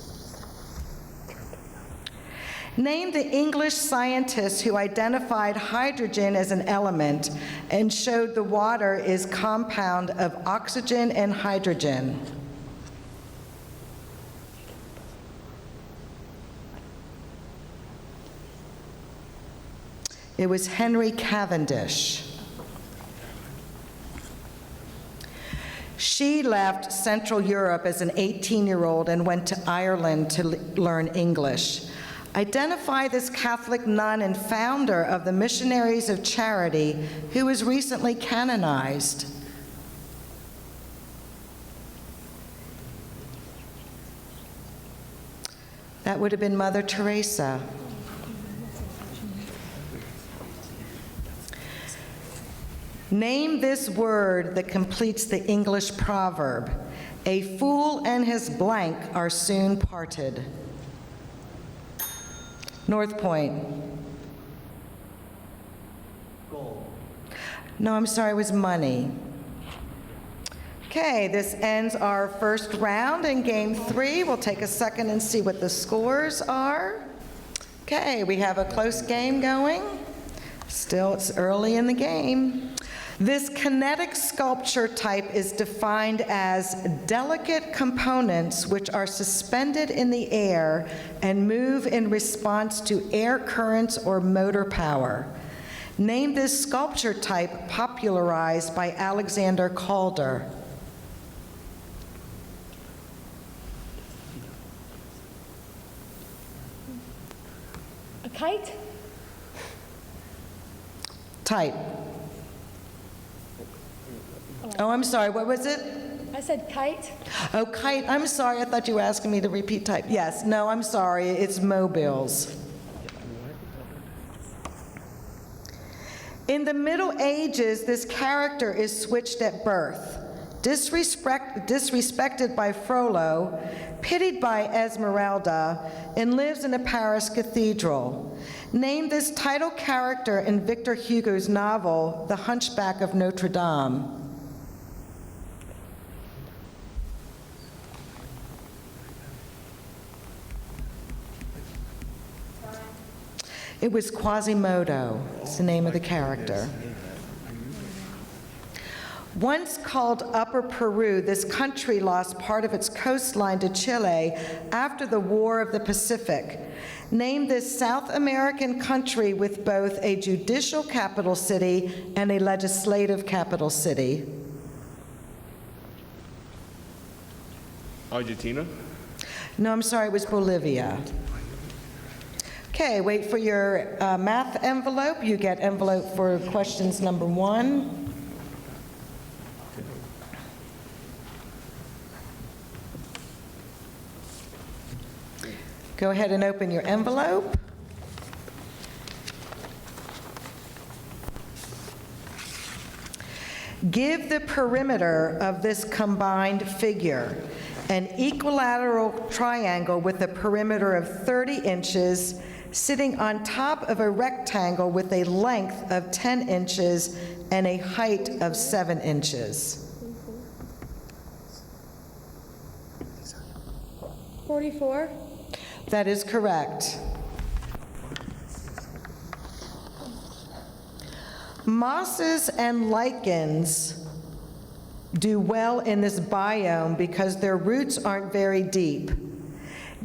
Name the English scientist who identified hydrogen as an element and showed the water is compound of oxygen and hydrogen. It was Henry Cavendish. She left Central Europe as an 18-year-old and went to Ireland to learn English. Identify this Catholic nun and founder of the Missionaries of Charity who was recently canonized. That would have been Mother Teresa. Name this word that completes the English proverb, "A fool and his blank are soon parted." North Point. Gold. No, I'm sorry, it was money. Okay, this ends our first round in Game 3. We'll take a second and see what the scores are. Okay, we have a close game going. Still, it's early in the game. This kinetic sculpture type is defined as delicate components which are suspended in the air and move in response to air currents or motor power. Name this sculpture type popularized by Alexander Calder. A kite? Type. Oh, I'm sorry, what was it? I said kite. Oh, kite, I'm sorry, I thought you were asking me to repeat type. Yes, no, I'm sorry, it's mobiles. In the Middle Ages, this character is switched at birth. Disrespected by Frollo, pitied by Esmeralda, and lives in a Paris cathedral. Name this title character in Victor Hugo's novel, The Hunchback of Notre Dame. It was Quasimodo, it's the name of the character. Once called Upper Peru, this country lost part of its coastline to Chile after the War of the Pacific. Name this South American country with both a judicial capital city and a legislative capital city. Argentina? No, I'm sorry, it was Bolivia. Okay, wait for your math envelope. You get envelope for questions number 1. Go ahead and open your envelope. Give the perimeter of this combined figure, an equilateral triangle with a perimeter of 30 inches sitting on top of a rectangle with a length of 10 inches and a height of 7 inches. 44. That is correct. Mosses and lichens do well in this biome because their roots aren't very deep.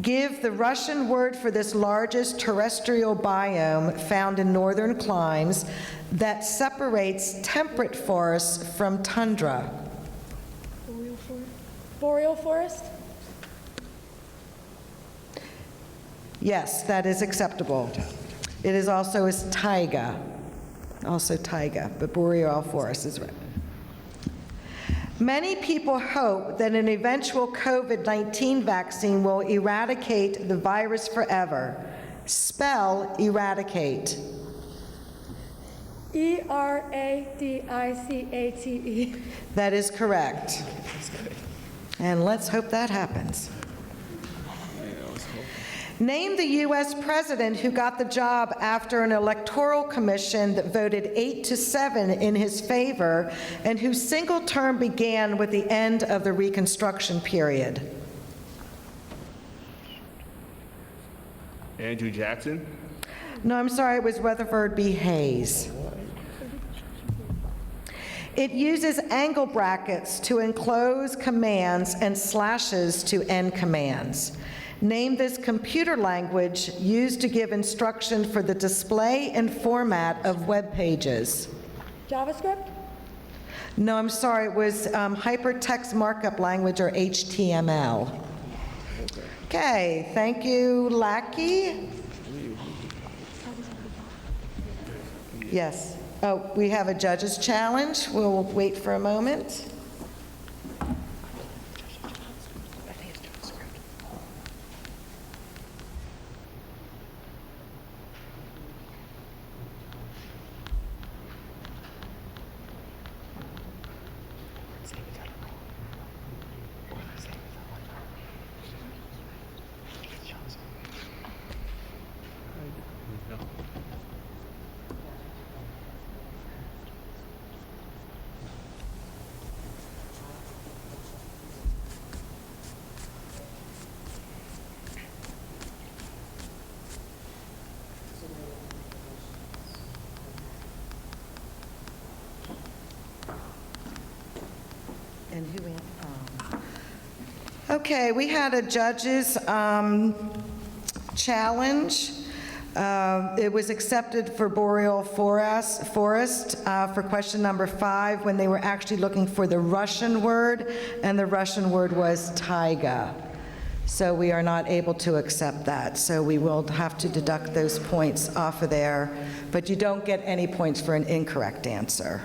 Give the Russian word for this largest terrestrial biome found in northern climes that separates temperate forests from tundra. Boreal forest? Yes, that is acceptable. It is also as taiga, but boreal forest is right. Many people hope that an eventual COVID-19 vaccine will eradicate the virus forever. Spell eradicate. E-R-A-D-I-C-A-T-E. That is correct. And let's hope that happens. Name the U.S. president who got the job after an electoral commission that voted 8-7 in his favor and whose single term began with the end of the Reconstruction period. Andrew Jackson. No, I'm sorry, it was Rutherford B. Hayes. It uses angle brackets to enclose commands and slashes to end commands. Name this computer language used to give instruction for the display and format of web pages. JavaScript? No, I'm sorry, it was Hypertext Markup Language, or HTML. Okay, thank you, Lackey. Yes. Oh, we have a judge's challenge. We'll wait for a moment. And who okay, we had a judge's challenge. It was accepted for Boreal Forest for question number 5 when they were actually looking for the Russian word, and the Russian word was taiga. So we are not able to accept that. So we will have to deduct those points off of there, but you don't get any points for an incorrect answer.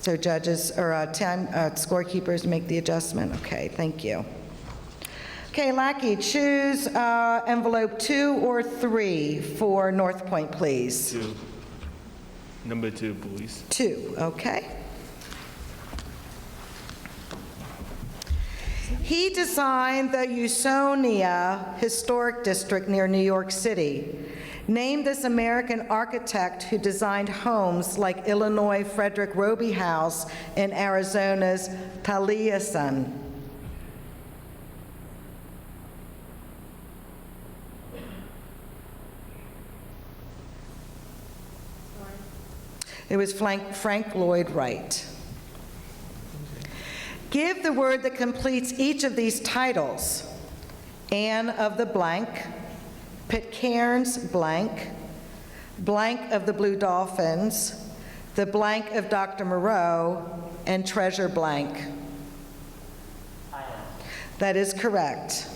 So judges, or scorekeepers make the adjustment? Okay, thank you. Okay, Lackey, choose envelope 2 or 3 for North Point, please. 2. Number 2, please. 2, okay. He designed the Usonia Historic District near New York City. Name this American architect who designed homes like Illinois Frederick Roby House and Arizona's Taliesin. It was Frank Lloyd Wright. Give the word that completes each of these titles. Anne of the blank, Pitcairn's blank, blank of the Blue Dolphins, the blank of Dr. Moreau, and treasure blank. That is correct.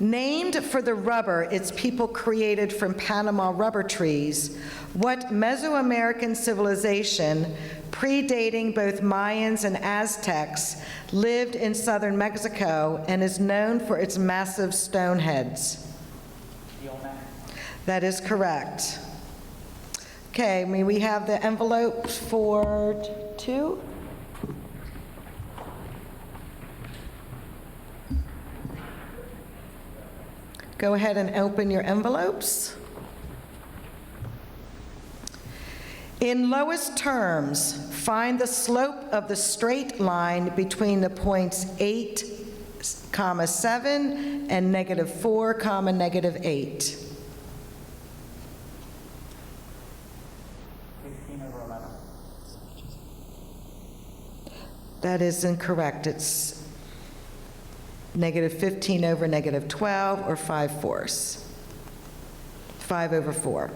Named for the rubber its people created from Panama rubber trees, what Mesoamerican civilization, predating both Mayans and Aztecs, lived in southern Mexico and is known for its massive stone heads? That is correct. Okay, may we have the envelope for 2? Go ahead and open your envelopes. In lowest terms, find the slope of the straight line between the points 8, 7 and -4, -8. 16 over 11. That is incorrect. It's -15 over -12, or 5/4. 5 over 4.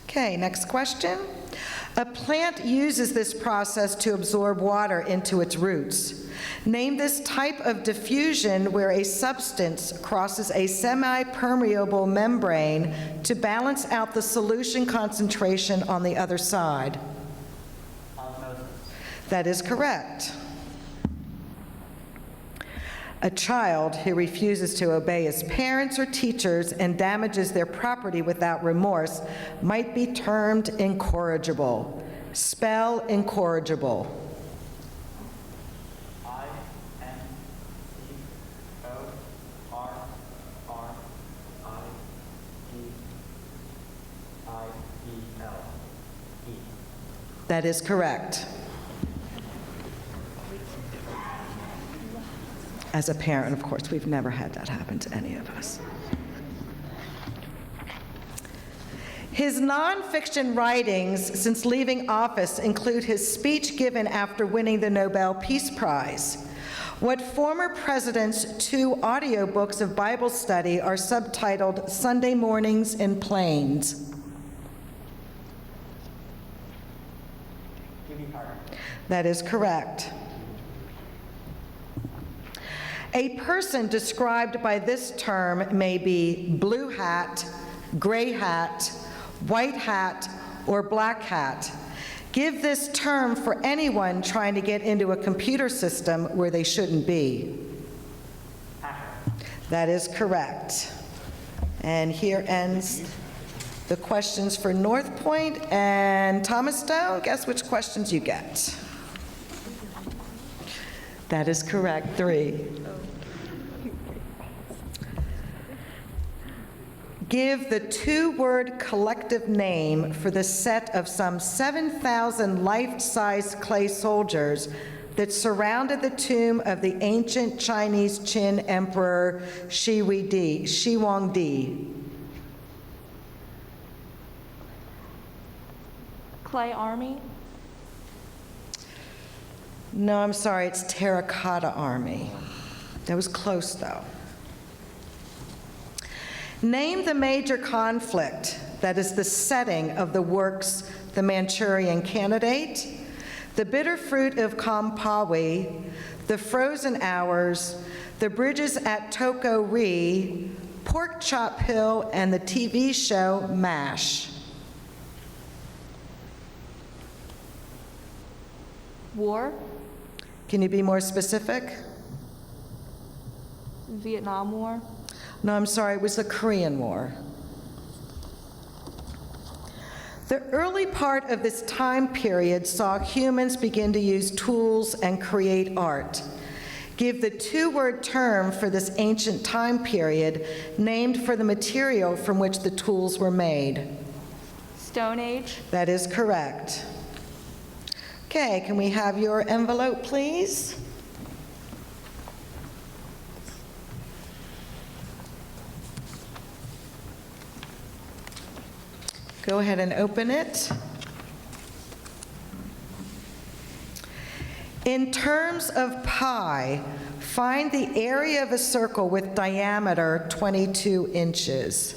Okay, next question. A plant uses this process to absorb water into its roots. Name this type of diffusion where a substance crosses a semi-permeable membrane to balance out the solution concentration on the other side. Osmosis. That is correct. A child who refuses to obey his parents or teachers and damages their property without remorse might be termed incorrigible. Spell incorrigible. That is correct. As a parent, of course, we've never had that happen to any of us. His nonfiction writings since leaving office include his speech given after winning the Nobel Peace Prize. What former president's 2 audiobooks of Bible study are subtitled Sunday Mornings in Plains? That is correct. A person described by this term may be blue hat, gray hat, white hat, or black hat. Give this term for anyone trying to get into a computer system where they shouldn't be. That is correct. And here ends the questions for North Point. And Thomas Stone, guess which questions you get? That is correct, 3. Give the 2-word collective name for the set of some 7,000 life-size clay soldiers that surrounded the tomb of the ancient Chinese Qin Emperor Shi Huangdi. Clay Army. No, I'm sorry, it's Terracotta Army. That was close, though. Name the major conflict that is the setting of the works The Manchurian Candidate, The Bitter Fruit of Kampawi, The Frozen Hours, The Bridges at Toko Ri, Pork Chop Hill, and the TV show MASH. War. Can you be more specific? Vietnam War. No, I'm sorry, it was the Korean War. The early part of this time period saw humans begin to use tools and create art. Give the 2-word term for this ancient time period named for the material from which the tools were made. Stone Age. That is correct. Okay, can we have your envelope, please? Go ahead and open it. In terms of pi, find the area of a circle with diameter 22 inches.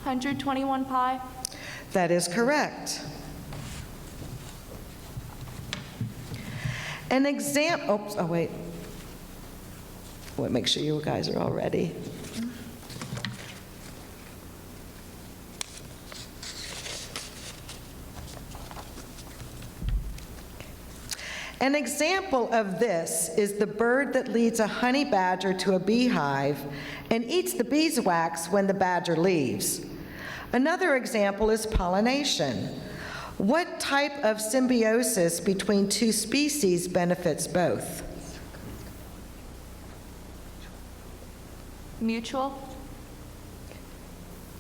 $121 pi. That is correct. An example, oh wait. Make sure you guys are all ready. An example of this is the bird that leads a honey badger to a beehive and eats the beeswax when the badger leaves. Another example is pollination. What type of symbiosis between 2 species benefits both? Mutual.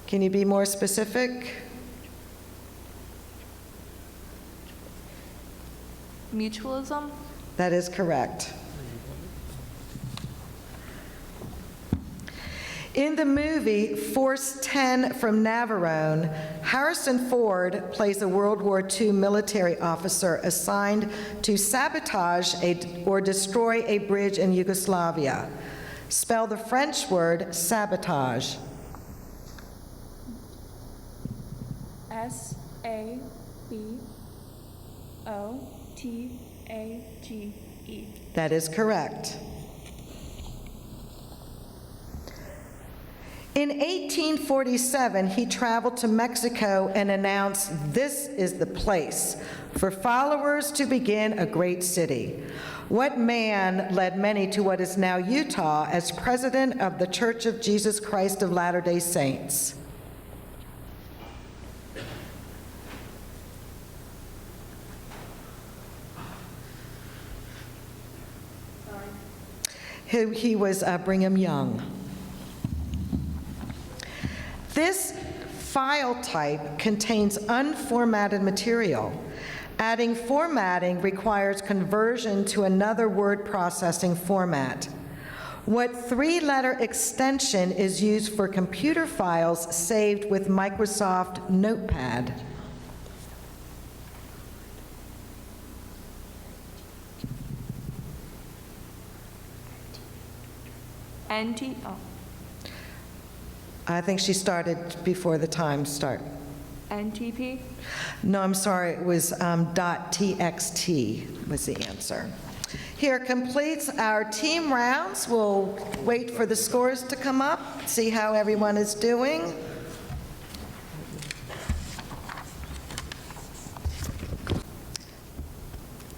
Can you be more specific? Mutualism. That is correct. In the movie Force 10 from Navarone, Harrison Ford plays a World War II military officer assigned to sabotage or destroy a bridge in Yugoslavia. Spell the French word sabotage. S-A-B-O-T-A-G-E. That is correct. In 1847, he traveled to Mexico and announced, "This is the place for followers to begin a great city." What man led many to what is now Utah as president of the Church of Jesus Christ of Latter-day Saints? He was Brigham Young. This file type contains unformatted material. Adding formatting requires conversion to another word processing format. What three-letter extension is used for computer files saved with Microsoft Notepad? I think she started before the time start. NTP? No, I'm sorry, it was .txt was the answer. Here completes our team rounds. We'll wait for the scores to come up, see how everyone is doing.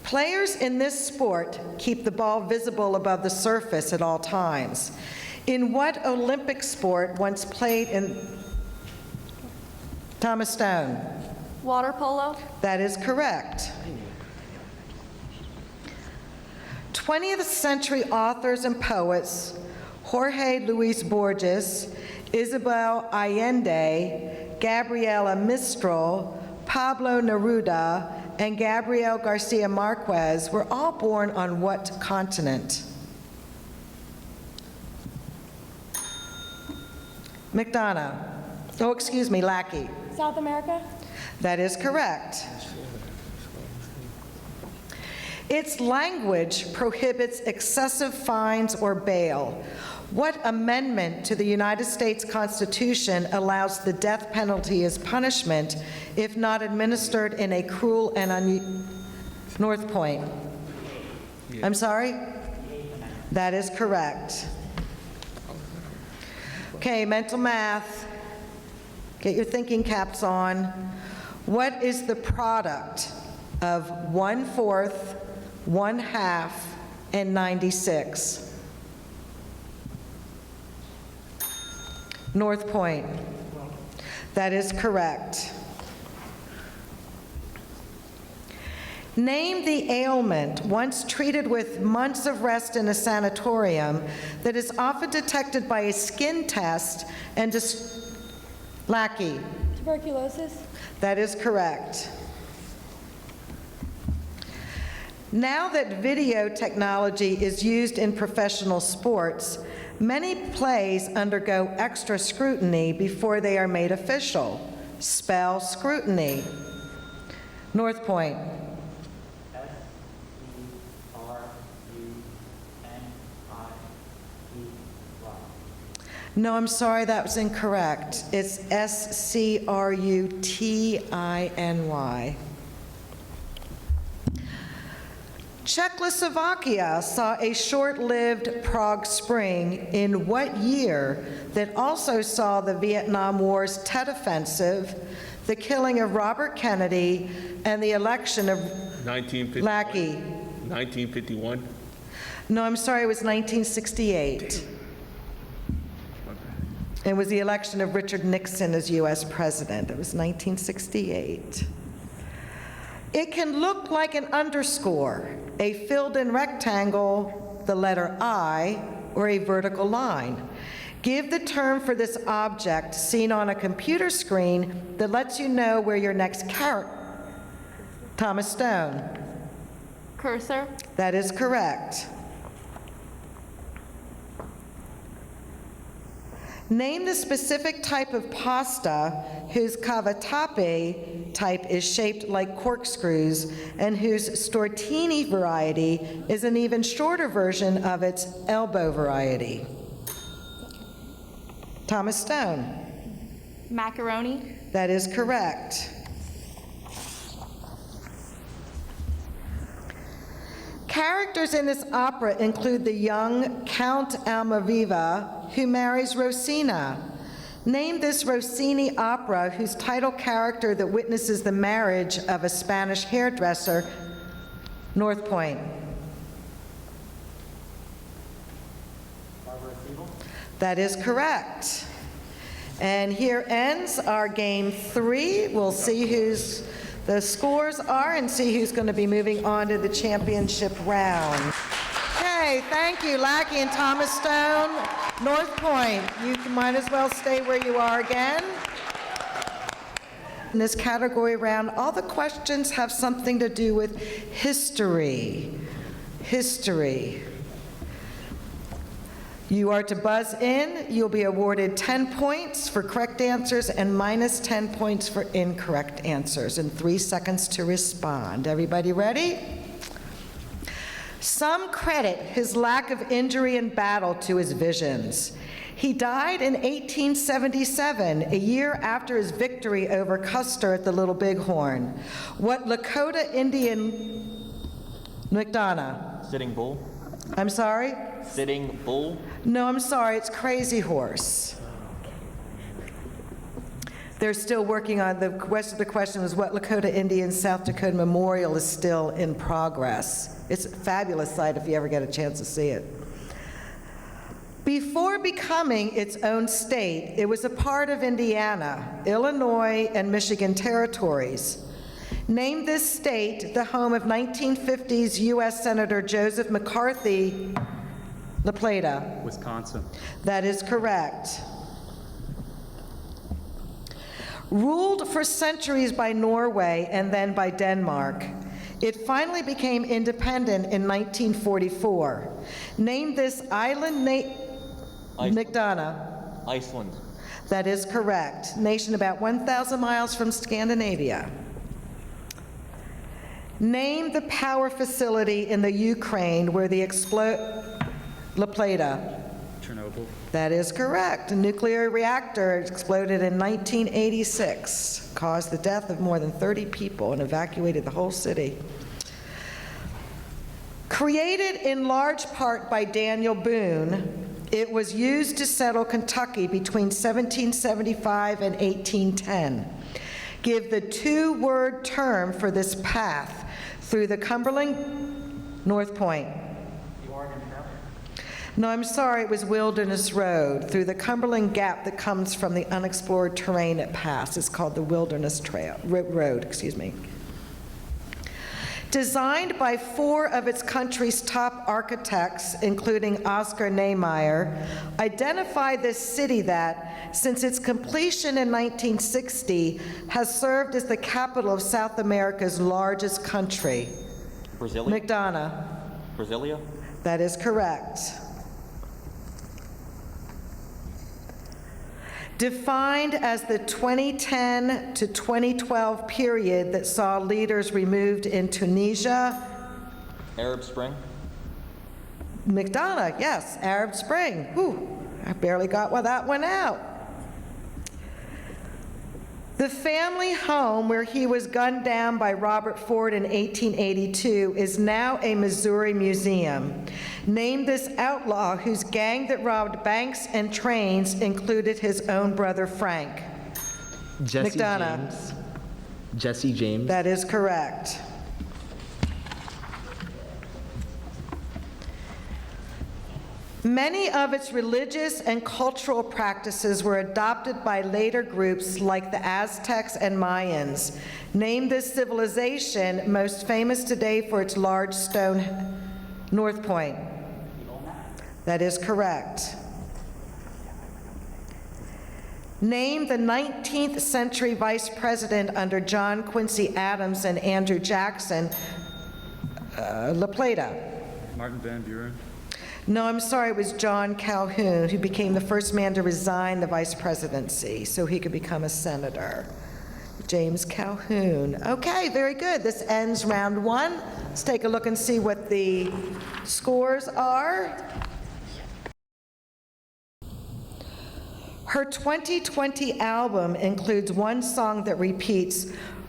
Players in this sport keep the ball visible above the surface at all times. In what Olympic sport once played in Thomas Stone? Water polo. That is correct. 20th century authors and poets Jorge Luis Borges, Isabel Allende, Gabriela Mistral, Pablo Neruda, and Gabriel Garcia Marquez were all born on what continent? McDonough. Oh, excuse me, Lackey. South America? That is correct. Its language prohibits excessive fines or bail. What amendment to the United States Constitution allows the death penalty as punishment if not administered in a cruel and North Point? I'm sorry? That is correct. Okay, mental math. Get your thinking caps on. What is the product of 1/4, 1/2, and 96? North Point. That is correct. Name the ailment once treated with months of rest in a sanatorium that is often detected by a skin test and Lackey. Tuberculosis? That is correct. Now that video technology is used in professional sports, many plays undergo extra scrutiny before they are made official. Spell scrutiny. North Point. No, I'm sorry, that was incorrect. It's S-C-R-U-T-I-N-Y. Czechoslovakia saw a short-lived Prague Spring in what year that also saw the Vietnam War's Tet Offensive, the killing of Robert Kennedy, and the election of 1951. Lackey? 1951. No, I'm sorry, it was 1968. It was the election of Richard Nixon as U.S. president. It was 1968. It can look like an underscore, a filled-in rectangle, the letter I, or a vertical line. Give the term for this object seen on a computer screen that lets you know where your next character. Thomas Stone. Cursor. That is correct. Name the specific type of pasta whose cavatappi type is shaped like corkscrews and whose stortini variety is an even shorter version of its elbow variety. Thomas Stone. Macaroni. That is correct. Characters in this opera include the young Count Almaviva, who marries Rosina, Name this Rossini opera whose title character that witnesses the marriage of a Spanish hairdresser, North Point. That is correct. And here ends our game 3. We'll see who's the scores are and see who's going to be moving on to the championship round. Okay, thank you, Lackey and Thomas Stone. North Point, you might as well stay where you are again. In this category round, all the questions have something to do with history. History. You are to buzz in. You'll be awarded 10 points for correct answers and minus 10 points for incorrect answers, and 3 seconds to respond. Everybody ready? Some credit his lack of injury in battle to his visions. He died in 1877, a year after his victory over Custer at the Little Bighorn. What Lakota Indian... McDonough. Sitting Bull. I'm sorry? Sitting Bull. No, I'm sorry, it's Crazy Horse. They're still working on, the rest of the question was what Lakota Indian South Dakota Memorial is still in progress. It's a fabulous site if you ever get a chance to see it. Before becoming its own state, it was a part of Indiana, Illinois, and Michigan territories. Name this state the home of 1950s U.S. Senator Joseph McCarthy, La Plata. Wisconsin. That is correct. Ruled for centuries by Norway and then by Denmark, it finally became independent in 1944. Name this island McDonough. Iceland. That is correct. Nation about 1,000 miles from Scandinavia. Name the power facility in the Ukraine where the La Plata. Chernobyl. That is correct. A nuclear reactor exploded in 1986, caused the death of more than 30 people and evacuated the whole city. Created in large part by Daniel Boone, it was used to settle Kentucky between 1775 and 1810. Give the 2-word term for this path through the Cumberland, North Point. No, I'm sorry, it was Wilderness Road, through the Cumberland Gap that comes from the unexplored terrain it passed. It's called the Wilderness Road, excuse me. Designed by 4 of its country's top architects, including Oscar Niemeyer, identified this city that, since its completion in 1960, has served as the capital of South America's largest country. Brasilia. McDonough. Brasilia. That is correct. Defined as the 2010 to 2012 period that saw leaders removed in Tunisia. Arab Spring. McDonough, yes, Arab Spring. Whew, I barely got that one out. The family home where he was gunned down by Robert Ford in 1882 is now a Missouri museum. Name this outlaw whose gang that robbed banks and trains included his own brother Frank. Jesse McDonough. James. Jesse James. That is correct. Many of its religious and cultural practices were adopted by later groups like the Aztecs and Mayans. Name this civilization most famous today for its large stone North Point. That is correct. Name the 19th century vice president under John Quincy Adams and Andrew Jackson, La Plata. Martin Van Buren. No, I'm sorry, it was John Calhoun, who became the first man to resign the vice presidency so he could become a senator. James Calhoun. Okay, very good. This ends round 1. Let's take a look and see what the scores are. Her 2020 album includes one song that repeats,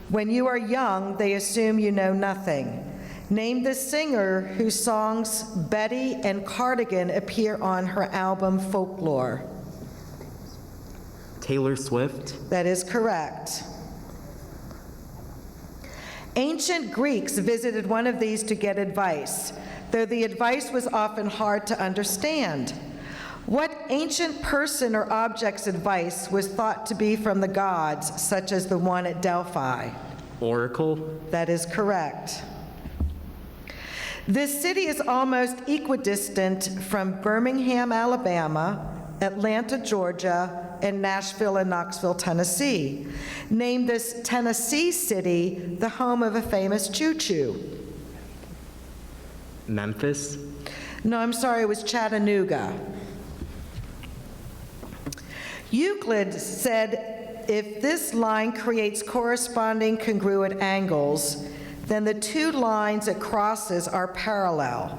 "When you are young, they assume you know nothing." Name the singer whose songs Betty and Cardigan appear on her album Folklore. Taylor Swift. That is correct. Ancient Greeks visited one of these to get advice, though the advice was often hard to understand. What ancient person or object's advice was thought to be from the gods, such as the one at Delphi? Oracle. That is correct. This city is almost equidistant from Birmingham, Alabama, Atlanta, Georgia, and Nashville and Knoxville, Tennessee. Name this Tennessee city the home of a famous choo-choo. Memphis. No, I'm sorry, it was Chattanooga. Euclid said if this line creates corresponding congruent angles, then the two lines it crosses are parallel.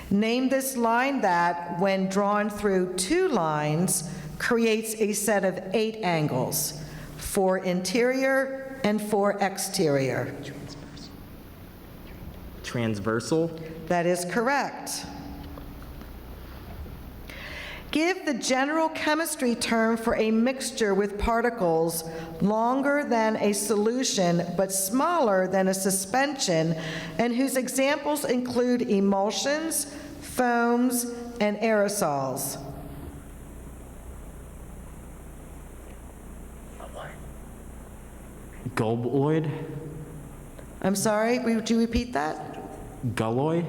Name this line that, when drawn through two lines, creates a set of 8 angles, 4 interior and 4 exterior. Transversal. That is correct. Give the general chemistry term for a mixture with particles longer than a solution but smaller than a suspension, and whose examples include emulsions, foams, and aerosols. Gulloid. I'm sorry, would you repeat that? Gulloid.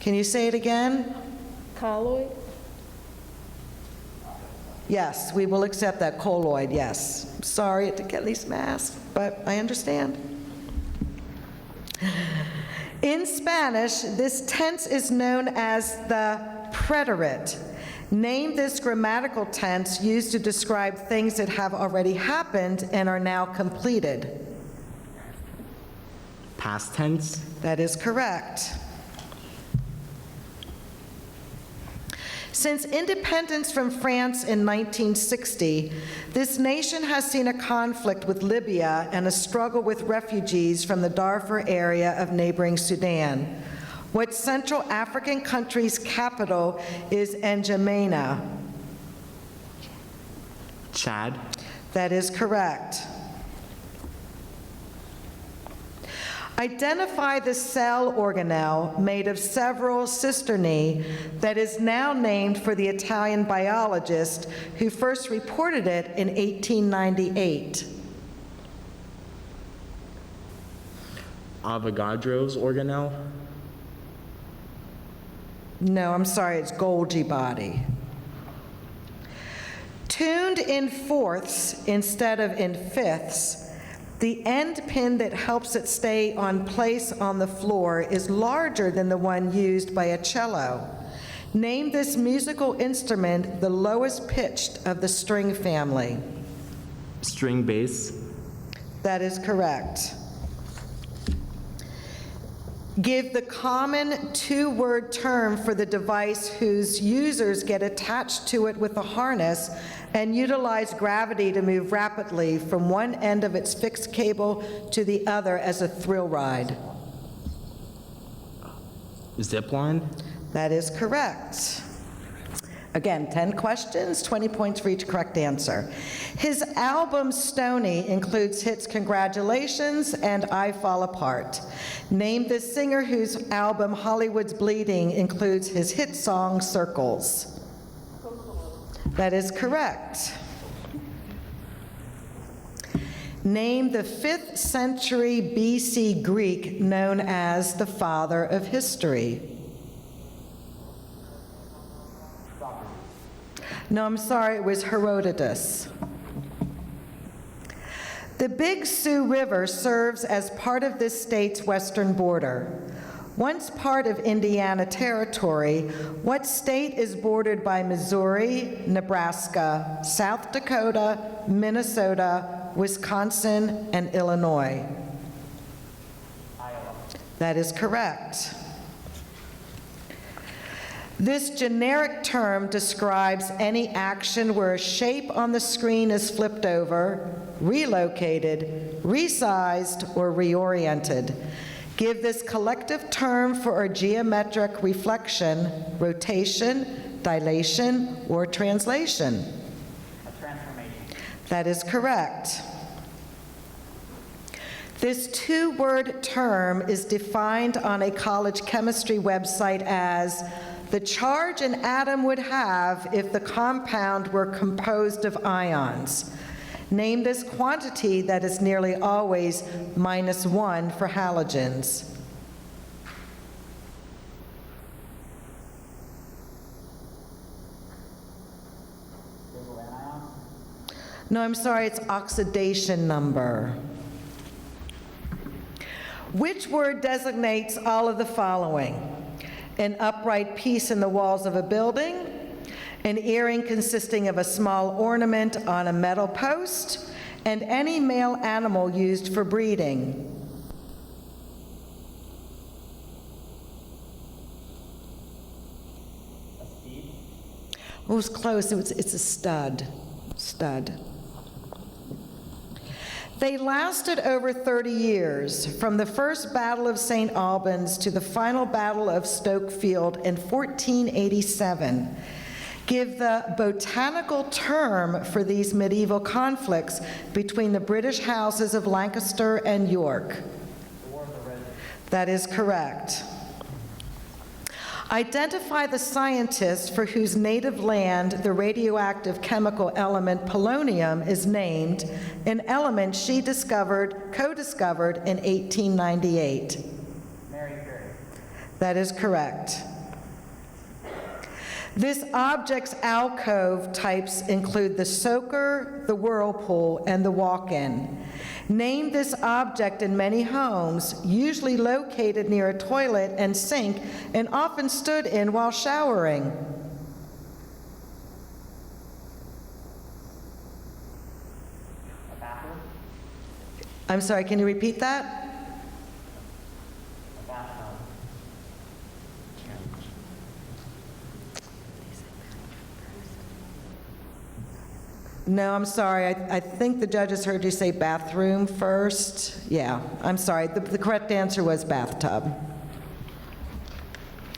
Can you say it again? Colloid? Yes, we will accept that. Colloid, yes. Sorry to get these masks, but I understand. In Spanish, this tense is known as the preterite. Name this grammatical tense used to describe things that have already happened and are now completed. Past tense. That is correct. Since independence from France in 1960, this nation has seen a conflict with Libya and a struggle with refugees from the Darfur area of neighboring Sudan. What Central African country's capital is N'Djamena? Chad. That is correct. Identify the cell organelle made of several cisternae that is now named for the Italian biologist who first reported it in 1898. Avogadro's organelle. No, I'm sorry, it's Golgi body. Tuned in fourths instead of in fifths, the end pin that helps it stay on place on the floor is larger than the one used by a cello. Name this musical instrument the lowest pitched of the string family. String bass. That is correct. Give the common two-word term for the device whose users get attached to it with a harness and utilize gravity to move rapidly from one end of its fixed cable to the other as a thrill ride. Zip line. That is correct. Again, 10 questions, 20 points for each correct answer. His album Stoney includes hits Congratulations and I Fall Apart. Name the singer whose album Hollywood's Bleeding includes his hit song Circles. That is correct. Name the 5th century BC Greek known as the father of history. No, I'm sorry, it was Herodotus. The Big Sioux River serves as part of this state's western border. Once part of Indiana Territory, what state is bordered by Missouri, Nebraska, South Dakota, Minnesota, Wisconsin, and Illinois? Iowa. That is correct. This generic term describes any action where a shape on the screen is flipped over, relocated, resized, or reoriented. Give this collective term for a geometric reflection, rotation, dilation, or translation? A transformation. That is correct. This two-word term is defined on a college chemistry website as the charge an atom would have if the compound were composed of ions. Name this quantity that is nearly always -1 for halogens. No, I'm sorry, it's oxidation number. Which word designates all of the following? An upright piece in the walls of a building, an earring consisting of a small ornament on a metal post, and any male animal used for breeding. It was close. It's a stud. Stud. They lasted over 30 years, from the First Battle of St. Albans to the final Battle of Stokefield in 1487. Give the botanical term for these medieval conflicts between the British houses of Lancaster and York. That is correct. Identify the scientist for whose native land the radioactive chemical element polonium is named, an element she co-discovered in 1898. Mary Curie. That is correct. This object's alcove types include the soaker, the whirlpool, and the walk-in. Name this object in many homes, usually located near a toilet and sink, and often stood in while showering. A bathroom. I'm sorry, can you repeat that? A bathtub. No, I'm sorry. I think the judges heard you say bathroom first. Yeah, I'm sorry. The correct answer was bathtub.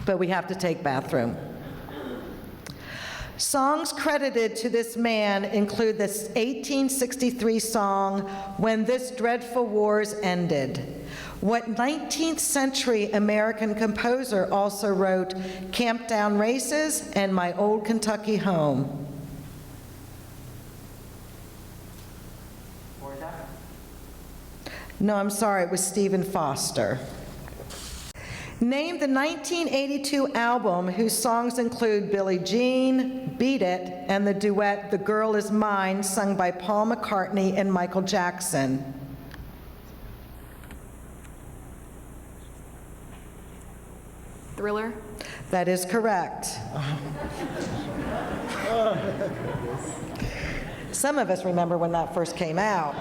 But we have to take bathroom. Songs credited to this man include this 1863 song, When This Dreadful War's Ended. What 19th century American composer also wrote Camp Down Races and My Old Kentucky Home? No, I'm sorry, it was Stephen Foster. Name the 1982 album whose songs include Billie Jean, Beat It, and the duet The Girl Is Mine, sung by Paul McCartney and Michael Jackson. Thriller. That is correct. Some of us remember when that first came out.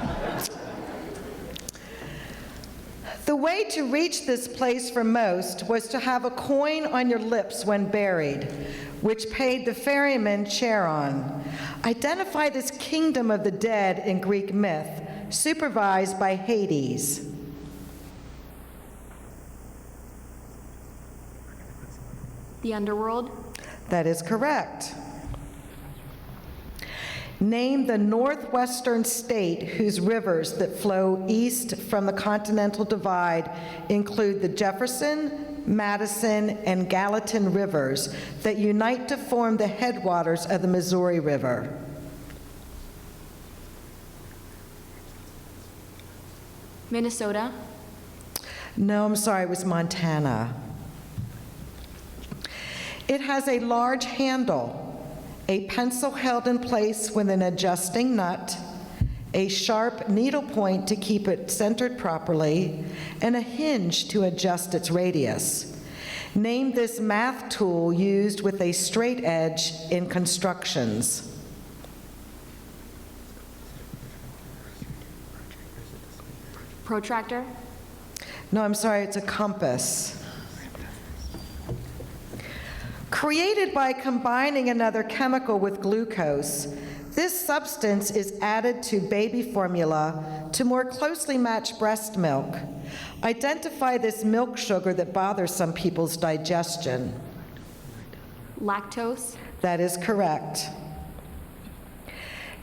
The way to reach this place for most was to have a coin on your lips when buried, which paid the ferryman Charon. Identify this kingdom of the dead in Greek myth, supervised by Hades. The underworld. That is correct. Name the northwestern state whose rivers that flow east from the Continental Divide include the Jefferson, Madison, and Gallatin rivers that unite to form the headwaters of the Missouri River. Minnesota. No, I'm sorry, it was Montana. It has a large handle, a pencil held in place with an adjusting nut, a sharp needle point to keep it centered properly, and a hinge to adjust its radius. Name this math tool used with a straight edge in constructions. Protractor. No, I'm sorry, it's a compass. Created by combining another chemical with glucose, this substance is added to baby formula to more closely match breast milk. Identify this milk sugar that bothers some people's digestion. Lactose. That is correct.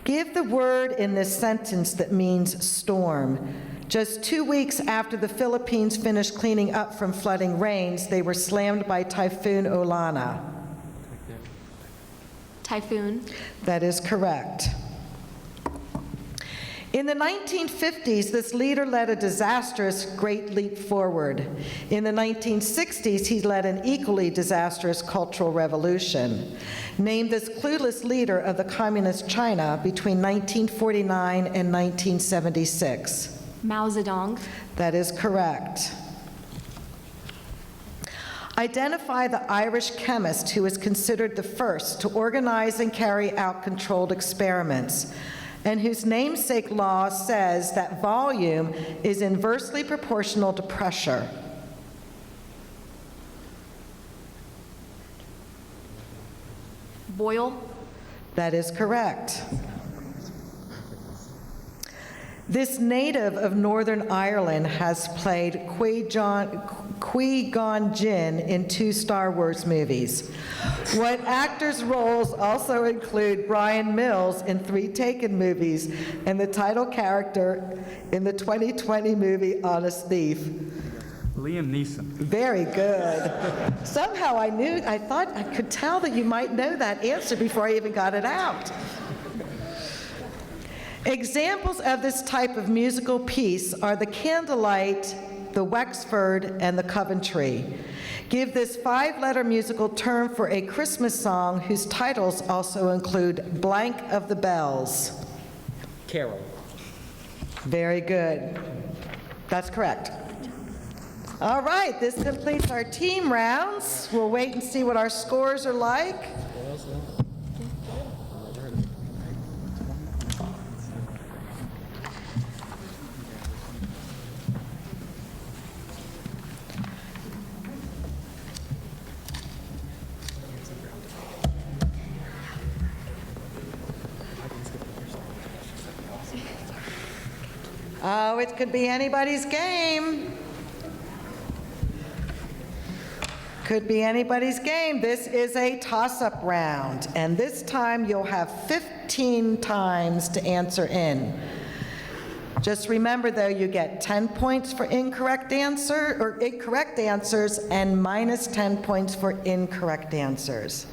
Give the word in this sentence that means storm. Just 2 weeks after the Philippines finished cleaning up from flooding rains, they were slammed by Typhoon Olana. Typhoon. That is correct. In the 1950s, this leader led a disastrous Great Leap Forward. In the 1960s, he led an equally disastrous Cultural Revolution. Named this clueless leader of the Communist China between 1949 and 1976. Mao Zedong. That is correct. Identify the Irish chemist who is considered the first to organize and carry out controlled experiments, and whose namesake law says that volume is inversely proportional to pressure. Boyle. That is correct. This native of Northern Ireland has played Qui-Gon Jinn in 2 Star Wars movies. What actors' roles also include Brian Mills in 3 Taken movies and the title character in the 2020 movie Honest Thief? Liam Neeson. Very good. Somehow I thought I could tell that you might know that answer before I even got it out. Examples of this type of musical piece are the Candlelight, the Wexford, and the Coventry. Give this 5-letter musical term for a Christmas song whose titles also include Blank of the Bells. Carol. Very good. That's correct. All right, this completes our team rounds. We'll wait and see what our scores are like. Oh, it could be anybody's game. Could be anybody's game. This is a toss-up round, and this time you'll have 15 times to answer in. Just remember, though, you get 10 points for incorrect answers and minus 10 points for incorrect answers.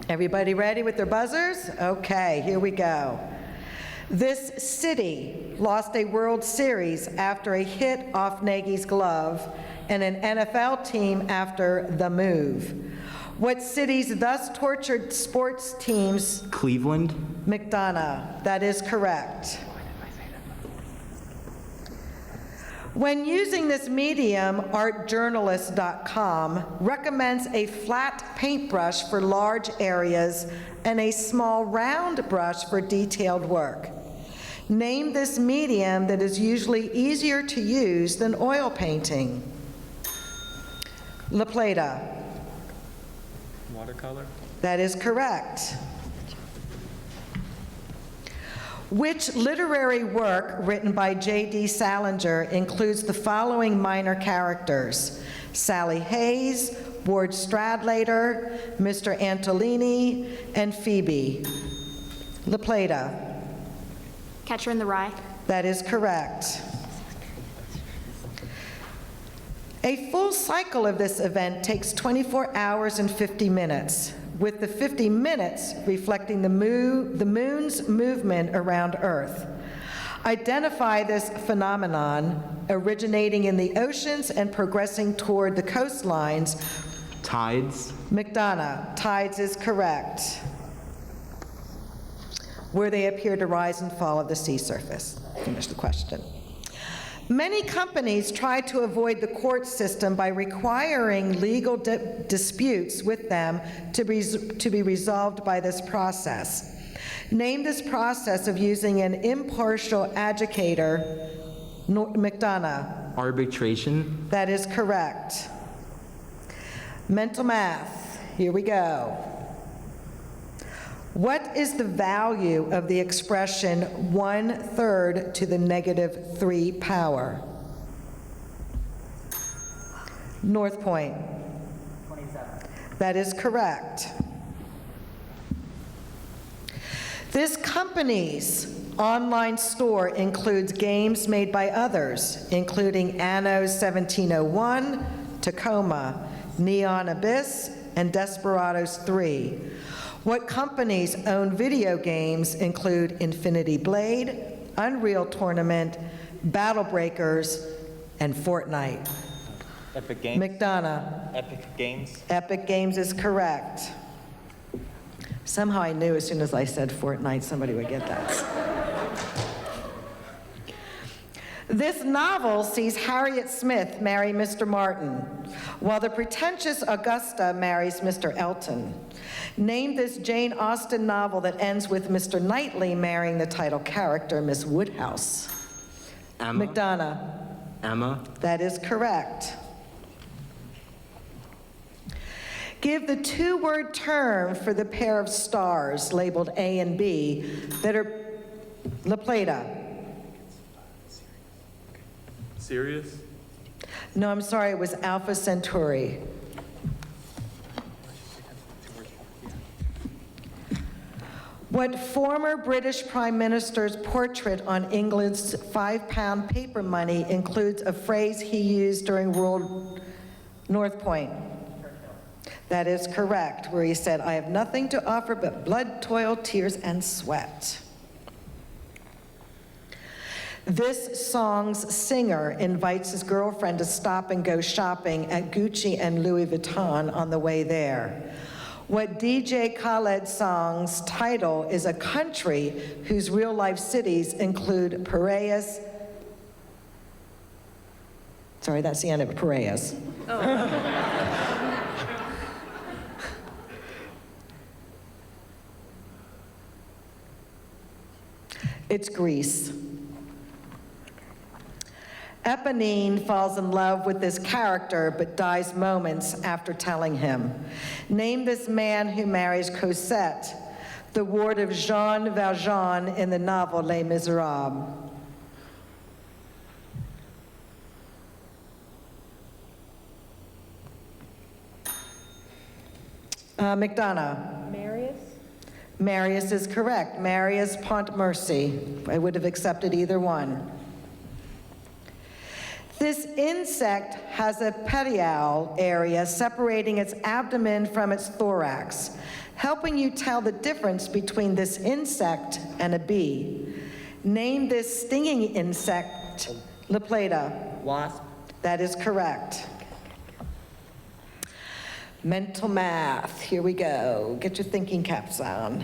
Everybody ready with their buzzers? Okay, here we go. This city lost a World Series after a hit off Nagy's glove and an NFL team after the move. What city's thus tortured sports teams? Cleveland. McDonough. That is correct. When using this medium, artjournalist.com recommends a flat paintbrush for large areas and a small round brush for detailed work. Name this medium that is usually easier to use than oil painting. La Plata. Watercolor. That is correct. Which literary work written by J.D. Salinger includes the following minor characters? Sally Hayes, Ward Stradlater, Mr. Antolini, and Phoebe. La Plata. Catcher in the Rye. That is correct. A full cycle of this event takes 24 hours and 50 minutes, with the 50 minutes reflecting the moon's movement around Earth. Identify this phenomenon originating in the oceans and progressing toward the coastlines. Tides. McDonough. Tides is correct. Where they appear to rise and fall of the sea surface. Finish the question. Many companies try to avoid the court system by requiring legal disputes with them to be resolved by this process. Name this process of using an impartial adjudicator. McDonough. Arbitration. That is correct. Mental math. Here we go. What is the value of the expression 1/3 to the -3 power? North Point. 27. That is correct. This company's online store includes games made by others, including Anno 1701, Tacoma, Neon Abyss, and Desperados 3. What companies own video games include Infinity Blade, Unreal Tournament, Battle Breakers, and Fortnite? Epic Games. McDonough. Epic Games. Epic Games is correct. Somehow I knew as soon as I said Fortnite, somebody would get that. This novel sees Harriet Smith marry Mr. Martin, while the pretentious Augusta marries Mr. Elton. Name this Jane Austen novel that ends with Mr. Knightley marrying the title character, Miss Woodhouse. Emma. McDonough. Emma. That is correct. Give the two-word term for the pair of stars labeled A and B that are La Plata. Sirius? No, I'm sorry, it was Alpha Centauri. What former British Prime Minister's portrait on England's £5 paper money includes a phrase he used during North Point? That is correct, where he said, "I have nothing to offer but blood, toil, tears, and sweat." This song's singer invites his girlfriend to stop and go shopping at Gucci and Louis Vuitton on the way there. What DJ Khaled's song's title is a country whose real-life cities include Piraeus. Sorry, that's the end of Piraeus. It's Greece. Eponine falls in love with this character but dies moments after telling him. Name this man who marries Cosette, the ward of Jean Valjean in the novel Les Miserables. McDonough. Marius? Marius is correct. Marius Pontmercy. I would have accepted either one. This insect has a petiole area separating its abdomen from its thorax, helping you tell the difference between this insect and a bee. Name this stinging insect, La Plata. Wasp. That is correct. Mental math, here we go. Get your thinking caps on.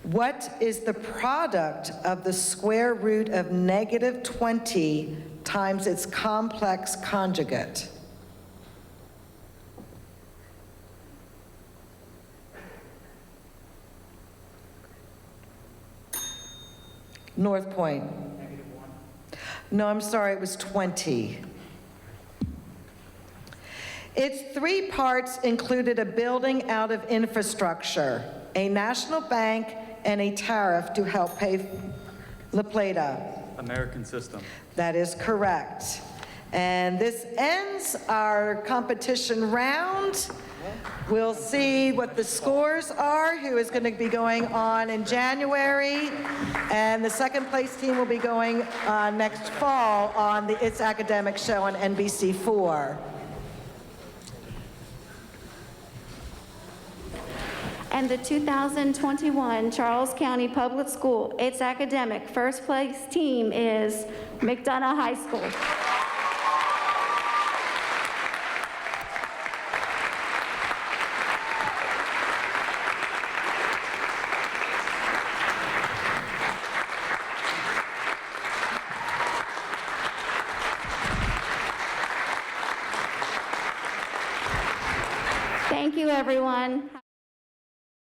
What is the product of the square root of negative 20 times its complex conjugate? North Point. -1. No, I'm sorry, it was 20. Its three parts included a building out of infrastructure, a national bank, and a tariff to help pay La Plata. American System. That is correct. And this ends our competition round. We'll see what the scores are, who is going to be going on in January. And the second place team will be going next fall on the It's Academic show on NBC4. And the 2021 Charles County Public School It's Academic first place team is McDonough High School. Thank you, everyone.